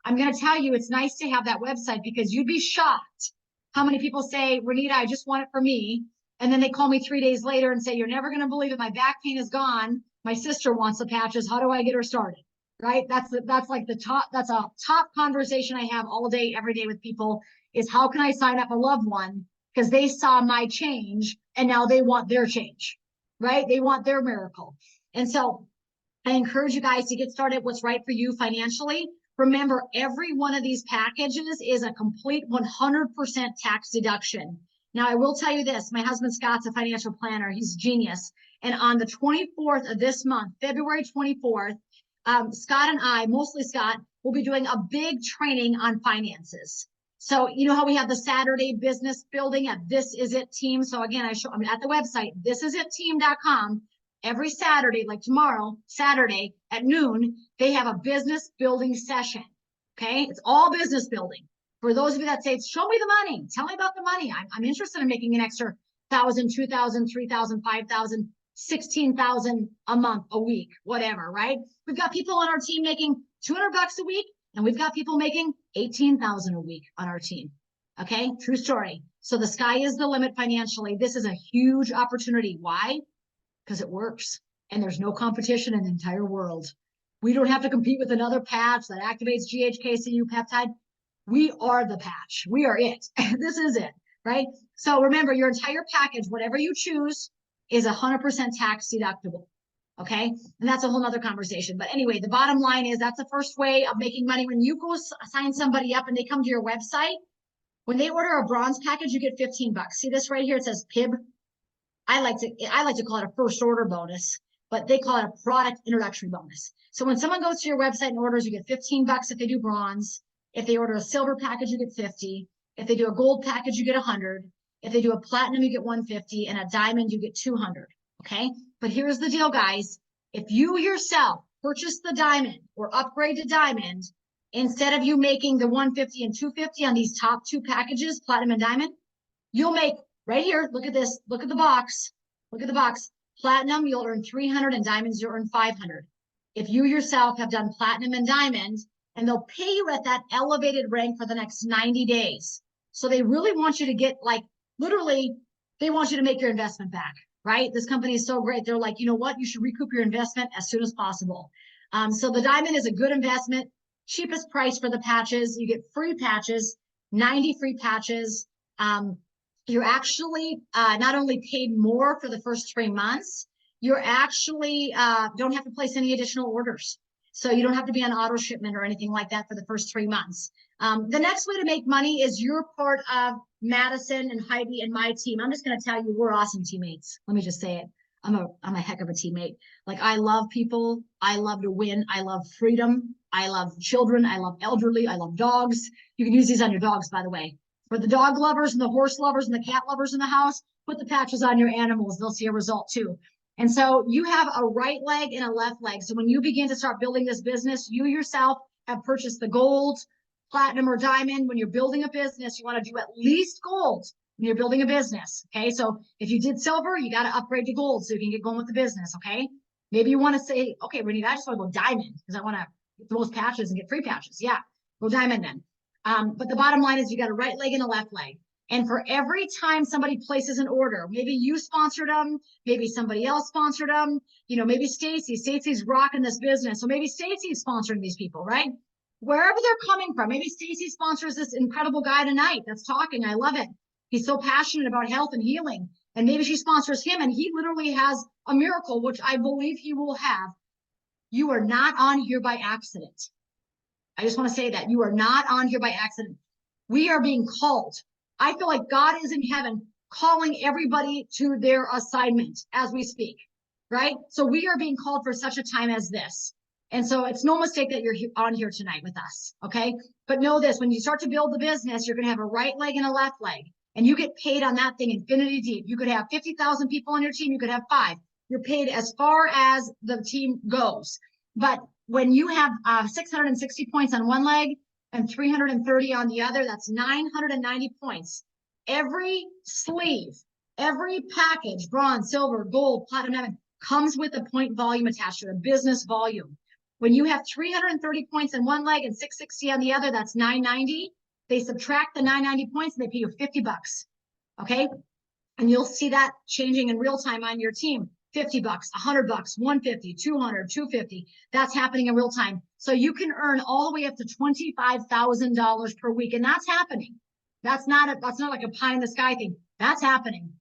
I'm going to tell you, it's nice to have that website, because you'd be shocked how many people say, Renita, I just want it for me. And then they call me 3 days later and say, you're never going to believe it. My back pain is gone. My sister wants the patches. How do I get her started? right? That's like the top, that's a top conversation I have all day, every day with people is how can I sign up a loved one? Because they saw my change and now they want their change, right? They want their miracle. And so I encourage you guys to get started what's right for you financially. Remember, every one of these packages is a complete 100% tax deduction. Now, I will tell you this, my husband Scott's a financial planner, he's a genius. And on the 24th of this month, February 24th, Scott and I, mostly Scott, will be doing a big training on finances. So you know how we have the Saturday business building at This Is It team. So again, I'm at the website, thisisitteam.com. Every Saturday, like tomorrow, Saturday at noon, they have a business building session. Okay. It's all business building. For those of you that say, show me the money, tell me about the money. I'm interested in making an extra 1,000, 2,000, 3,000, 5,000, 16,000 a month, a week, whatever, right? We've got people on our team making $200 a week, and we've got people making 18,000 a week on our team. Okay. True story. So the sky is the limit financially. This is a huge opportunity. Why? Because it works and there's no competition in the entire world. We don't have to compete with another patch that activates GHKCU peptide. We are the patch. We are it. This is it, right? So remember, your entire package, whatever you choose, is 100% tax deductible. Okay. And that's a whole nother conversation. But anyway, the bottom line is that's the first way of making money. When you go sign somebody up and they come to your website, when they order a bronze package, you get $15. See this right here? It says PIB. I like to call it a first order bonus, but they call it a product introductory bonus. So when someone goes to your website and orders, you get $15 if they do bronze. If they order a silver package, you get 50. If they do a gold package, you get 100. If they do a platinum, you get 150, and a diamond, you get 200. Okay. But here's the deal, guys. If you yourself purchase the diamond or upgrade to diamond, instead of you making the 150 and 250 on these top two packages, platinum and diamond, you'll make right here. Look at this. Look at the box. Look at the box. Platinum, you'll earn 300, and diamonds, you'll earn 500. If you yourself have done platinum and diamond, and they'll pay you at that elevated rank for the next 90 days. So they really want you to get, like, literally, they want you to make your investment back, right? This company is so great. They're like, you know what? You should recoup your investment as soon as possible. So the diamond is a good investment, cheapest price for the patches. You get free patches, 90 free patches. You're actually not only paid more for the first 3 months, you're actually don't have to place any additional orders. So you don't have to be on auto shipment or anything like that for the first 3 months. The next way to make money is you're part of Madyson and Heidi and my team. I'm just going to tell you, we're awesome teammates. Let me just say it. I'm a heck of a teammate. Like, I love people. I love to win. I love freedom. I love children. I love elderly. I love dogs. You can use these on your dogs, by the way. For the dog lovers and the horse lovers and the cat lovers in the house, put the patches on your animals. They'll see a result too. And so you have a right leg and a left leg. So when you begin to start building this business, you yourself have purchased the gold, platinum, or diamond. When you're building a business, you want to do at least gold when you're building a business. Okay. So if you did silver, you got to upgrade to gold so you can get going with the business. Okay. Maybe you want to say, okay, Renita, I just want to go diamond because I want to get the most patches and get free patches. Yeah. Go diamond then. But the bottom line is you got a right leg and a left leg. And for every time somebody places an order, maybe you sponsored them, maybe somebody else sponsored them, you know, maybe Stacy's rocking this business. So maybe Stacy's sponsoring these people, right? Wherever they're coming from, maybe Stacy sponsors this incredible guy tonight that's talking. I love it. He's so passionate about health and healing. And maybe she sponsors him and he literally has a miracle, which I believe he will have. You are not on here by accident. I just want to say that you are not on here by accident. We are being called. I feel like God is in heaven calling everybody to their assignment as we speak, right? So we are being called for such a time as this. And so it's no mistake that you're on here tonight with us, okay? But know this, when you start to build the business, you're going to have a right leg and a left leg, and you get paid on that thing infinity deep. You could have 50,000 people on your team. You could have 5. You're paid as far as the team goes. But when you have 660 points on one leg, and 330 on the other, that's 990 points. Every sleeve, every package, bronze, silver, gold, platinum, diamond, comes with a point volume attached to it, a business volume. When you have 330 points in one leg and 660 on the other, that's 990. They subtract the 990 points and they pay you $50. Okay. And you'll see that changing in real time on your team. $50, $100, $150, $200, $250. That's happening in real time. So you can earn all the way up to $25,000 per week. And that's happening. That's not like a pie in the sky thing. That's happening.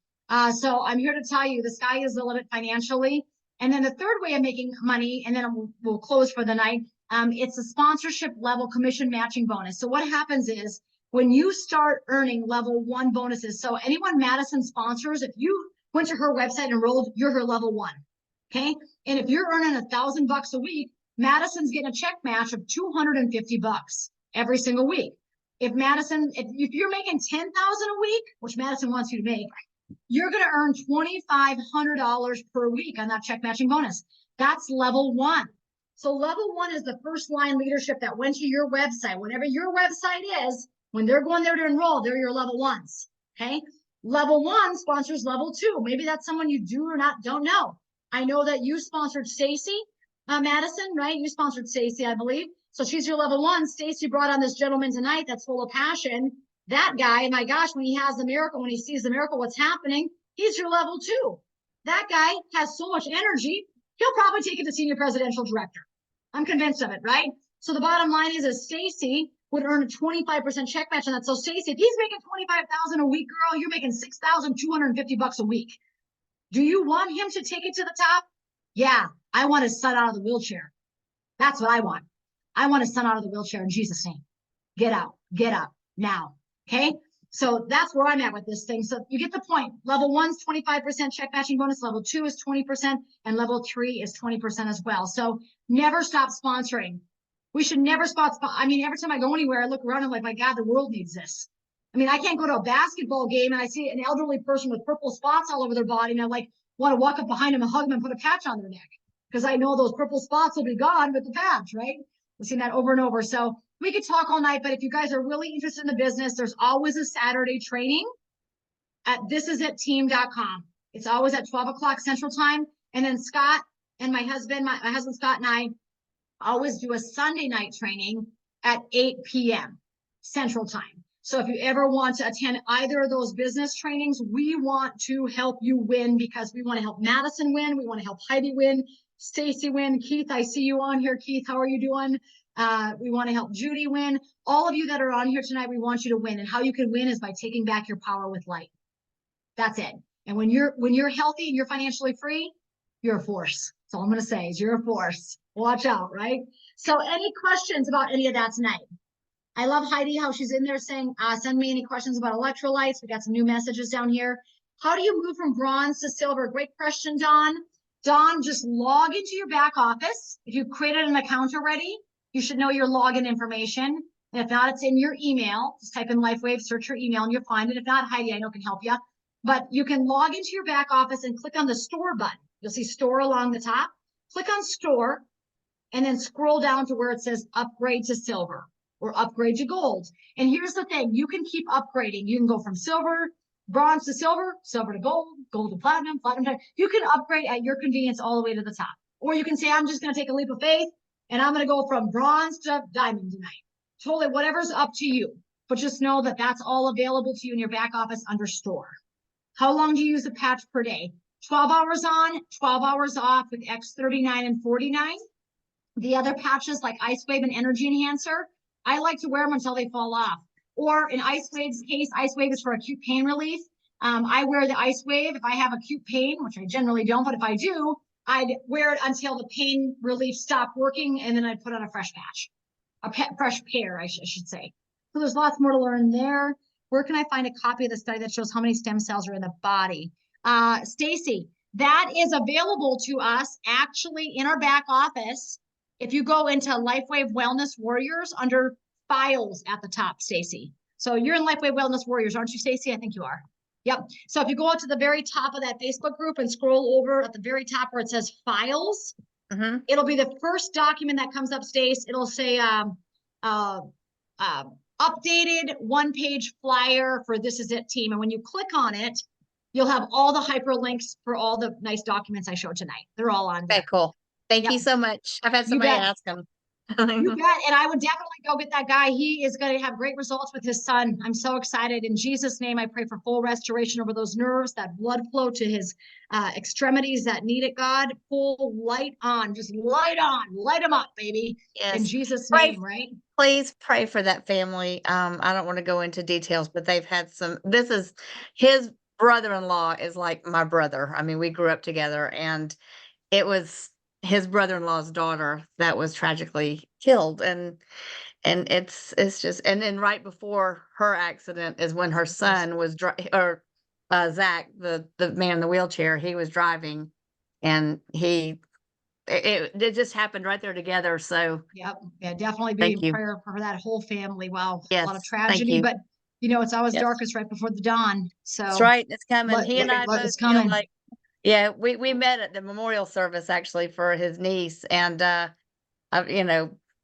So I'm here to tell you the sky is the limit financially. And then the third way of making money, and then we'll close for the night. It's a sponsorship level commission matching bonus. So what happens is when you start earning level 1 bonuses, so anyone Madyson sponsors, if you went to her website and enrolled, you're her level 1. Okay. And if you're earning $1,000 a week, Madyson's getting a check match of $250 every single week. If you're making $10,000 a week, which Madyson wants you to make, you're going to earn $2,500 per week on that check matching bonus. That's level 1. So level 1 is the first line leadership that went to your website. Whatever your website is, when they're going there to enroll, they're your level 1s. Okay. Level 1 sponsors level 2. Maybe that's someone you do or don't know. I know that you sponsored Stacy, Madyson, right? You sponsored Stacy, I believe. So she's your level 1. Stacy brought on this gentleman tonight that's full of passion. That guy, my gosh, when he has the miracle, when he sees the miracle, what's happening, he's your level 2. That guy has so much energy, he'll probably take it to senior presidential director. I'm convinced of it, right? So the bottom line is Stacy would earn a 25% check match on that. So Stacy, if he's making $25,000 a week, girl, you're making $6,250 a week. Do you want him to take it to the top? Yeah, I want his son out of the wheelchair. That's what I want. I want his son out of the wheelchair in Jesus' name. Get out, get up now. Okay. So that's where I'm at with this thing. So you get the point. Level 1's 25% check matching bonus. Level 2 is 20%, and level 3 is 20% as well. So never stop sponsoring. We should never stop. I mean, every time I go anywhere, I look around and I'm like, my God, the world needs this. I mean, I can't go to a basketball game and I see an elderly person with purple spots all over their body, and I like want to walk up behind them and hug them and put a patch on their neck because I know those purple spots will be gone with the patch, right? We've seen that over and over. So we could talk all night, but if you guys are really interested in the business, there's always a Saturday training at thisisitteam.com. It's always at 12 o'clock Central Time. And then Scott and my husband Scott and I always do a Sunday night training at 8 p.m. Central Time. So if you ever want to attend either of those business trainings, we want to help you win because we want to help Madyson win. We want to help Heidi win, Stacy win. Keith, I see you on here. Keith, how are you doing? We want to help Judy win. All of you that are on here tonight, we want you to win. And how you can win is by taking back your power with light. That's it. And when you're healthy and you're financially free, you're a force. That's all I'm going to say is you're a force. Watch out, right? So any questions about any of that tonight? I love Heidi, how she's in there saying, send me any questions about electrolytes. We got some new messages down here. How do you move from bronze to silver? Great question, Dawn. Dawn, just log into your back office. If you've created an account already, you should know your login information. And if not, it's in your email. Just type in LifeWave, search your email, and you'll find it. If not, Heidi, I know can help you. But you can log into your back office and click on the store button. You'll see store along the top. Click on store and then scroll down to where it says upgrade to silver or upgrade to gold. And here's the thing, you can keep upgrading. You can go from silver, bronze to silver, silver to gold, gold to platinum, platinum to, you can upgrade at your convenience all the way to the top. Or you can say, I'm just going to take a leap of faith and I'm going to go from bronze to diamond tonight. Totally, whatever's up to you. But just know that that's all available to you in your back office under store. How long do you use a patch per day? 12 hours on, 12 hours off with X39 and 49. The other patches like LifeWave and Energy Enhancer, I like to wear them until they fall off. Or in LifeWave's case, LifeWave is for acute pain relief. I wear the LifeWave if I have acute pain, which I generally don't, but if I do, I'd wear it until the pain relief stopped working, and then I'd put on a fresh patch, fresh pair, I should say. So there's lots more to learn there. Where can I find a copy of the study that shows how many stem cells are in the body? Stacy, that is available to us actually in our back office. If you go into LifeWave Wellness Warriors under files at the top, Stacy. So you're in LifeWave Wellness Warriors, aren't you, Stacy? I think you are. Yep. So if you go out to the very top of that Facebook group and scroll over at the very top where it says files, it'll be the first document that comes up, Stace. It'll say updated one-page flyer for This Is It team. And when you click on it, you'll have all the hyperlinks for all the nice documents I showed tonight. They're all on there. Okay, cool. Thank you so much. I've had somebody bet. ask them. You bet. And I would definitely go get that guy. He is going to have great results with his son. I'm so excited. In Jesus' name, I pray for full restoration over those nerves, that blood flow to his extremities that need it, God. Full light on, just light on, light them up, baby. In Yes. Jesus' Pray- name, right? Please pray for that family. I don't want to go into details, but they've had this is his brother-in-law is like my brother. I mean, we grew up together, and it was his brother-in-law's daughter that was tragically killed. And it's just, and then right before her accident is when her son was Zach, the man in the wheelchair, he was driving, and it just happened right there together. So Yep. Yeah, definitely be thank in you. prayer for that whole family. Wow. A lot of Yes, thank tragedy, you. but it's always Yes. darkest right before the dawn. That's So right. It's coming. He and I both it's feel coming. like, yeah, we met at the memorial service actually for his niece, and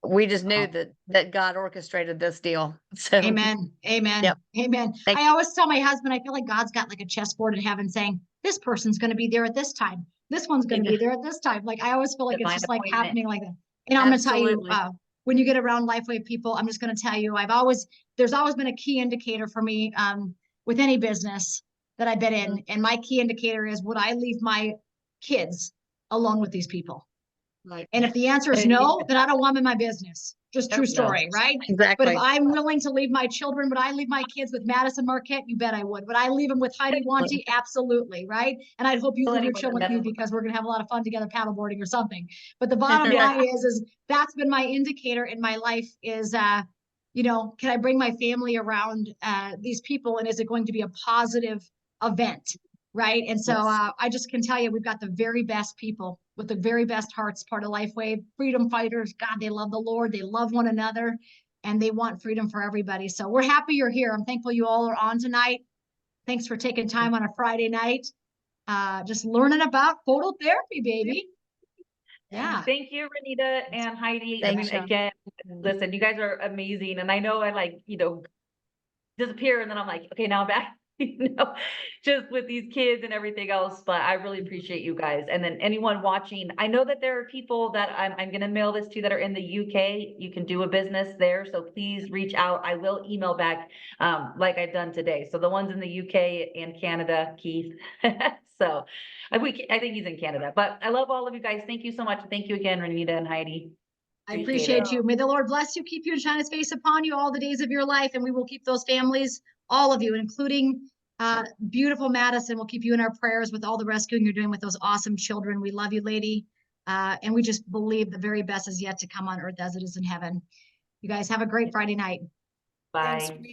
we just knew that God orchestrated this deal. So Amen. Amen. Yep. Amen. Thank I always tell my husband, I feel like God's got like a chessboard in heaven saying, this person's going to be there at this time. This one's going to be there at this time. Like, I always feel like it's Divine just like appointment. happening like that. And I'm going to tell you, Absolutely. when you get around LifeWave people, I'm just going to tell you, there's always been a key indicator for me, with any business that I've been in. And my key indicator is, would I leave my kids alone with these people? Right. And if the answer is no, then I don't want them in my business. Just true Nope. story, right? But Exactly. if I'm willing to leave my children, would I leave my kids with Madyson, Marquette? You bet I would. Would I leave them with Heidi Wanty? Absolutely, right? And I'd hope you leave your Anyone children that with you, messes because we're gonna have a lot of fun together paddleboarding or something. But the bottom Yeah. line is that's been my indicator in my life is can I bring my family around these people, and is it going to be a positive event? Right. And so Yes. I just can tell you, we've got the very best people with the very best hearts, part of LifeWave, freedom fighters. God, they love the Lord. They love one another, and they want freedom for everybody. So we're happy you're here. I'm thankful you all are on tonight. Thanks for taking time on a Friday night. Just learning about phototherapy, baby. Yeah. Thank you, Renita and Heidi. I Thanks, mean, Sean. again, listen, you guys are amazing. And I know I disappear, and then I'm like, okay, now I'm back, just with these kids and everything else. But I really appreciate you guys. And then anyone watching, I know that there are people that I'm going to mail this to that are in the UK. You can do a business there. So please reach out. I will email back, like I've done today. So the ones in the UK and Canada, Keith. So I think he's in Canada, but I love all of you guys. Thank you so much. Thank you again, Renita and Heidi. I appreciate you. May the Lord bless you, keep you, and shine his face upon you all the days of your life. And we will keep those families, all of you, including beautiful Madyson. We'll keep you in our prayers with all the rescuing you're doing with those awesome children. We love you, lady. And we just believe the very best is yet to come on earth as it is in heaven. You guys have a great Friday night. Bye. Thanks.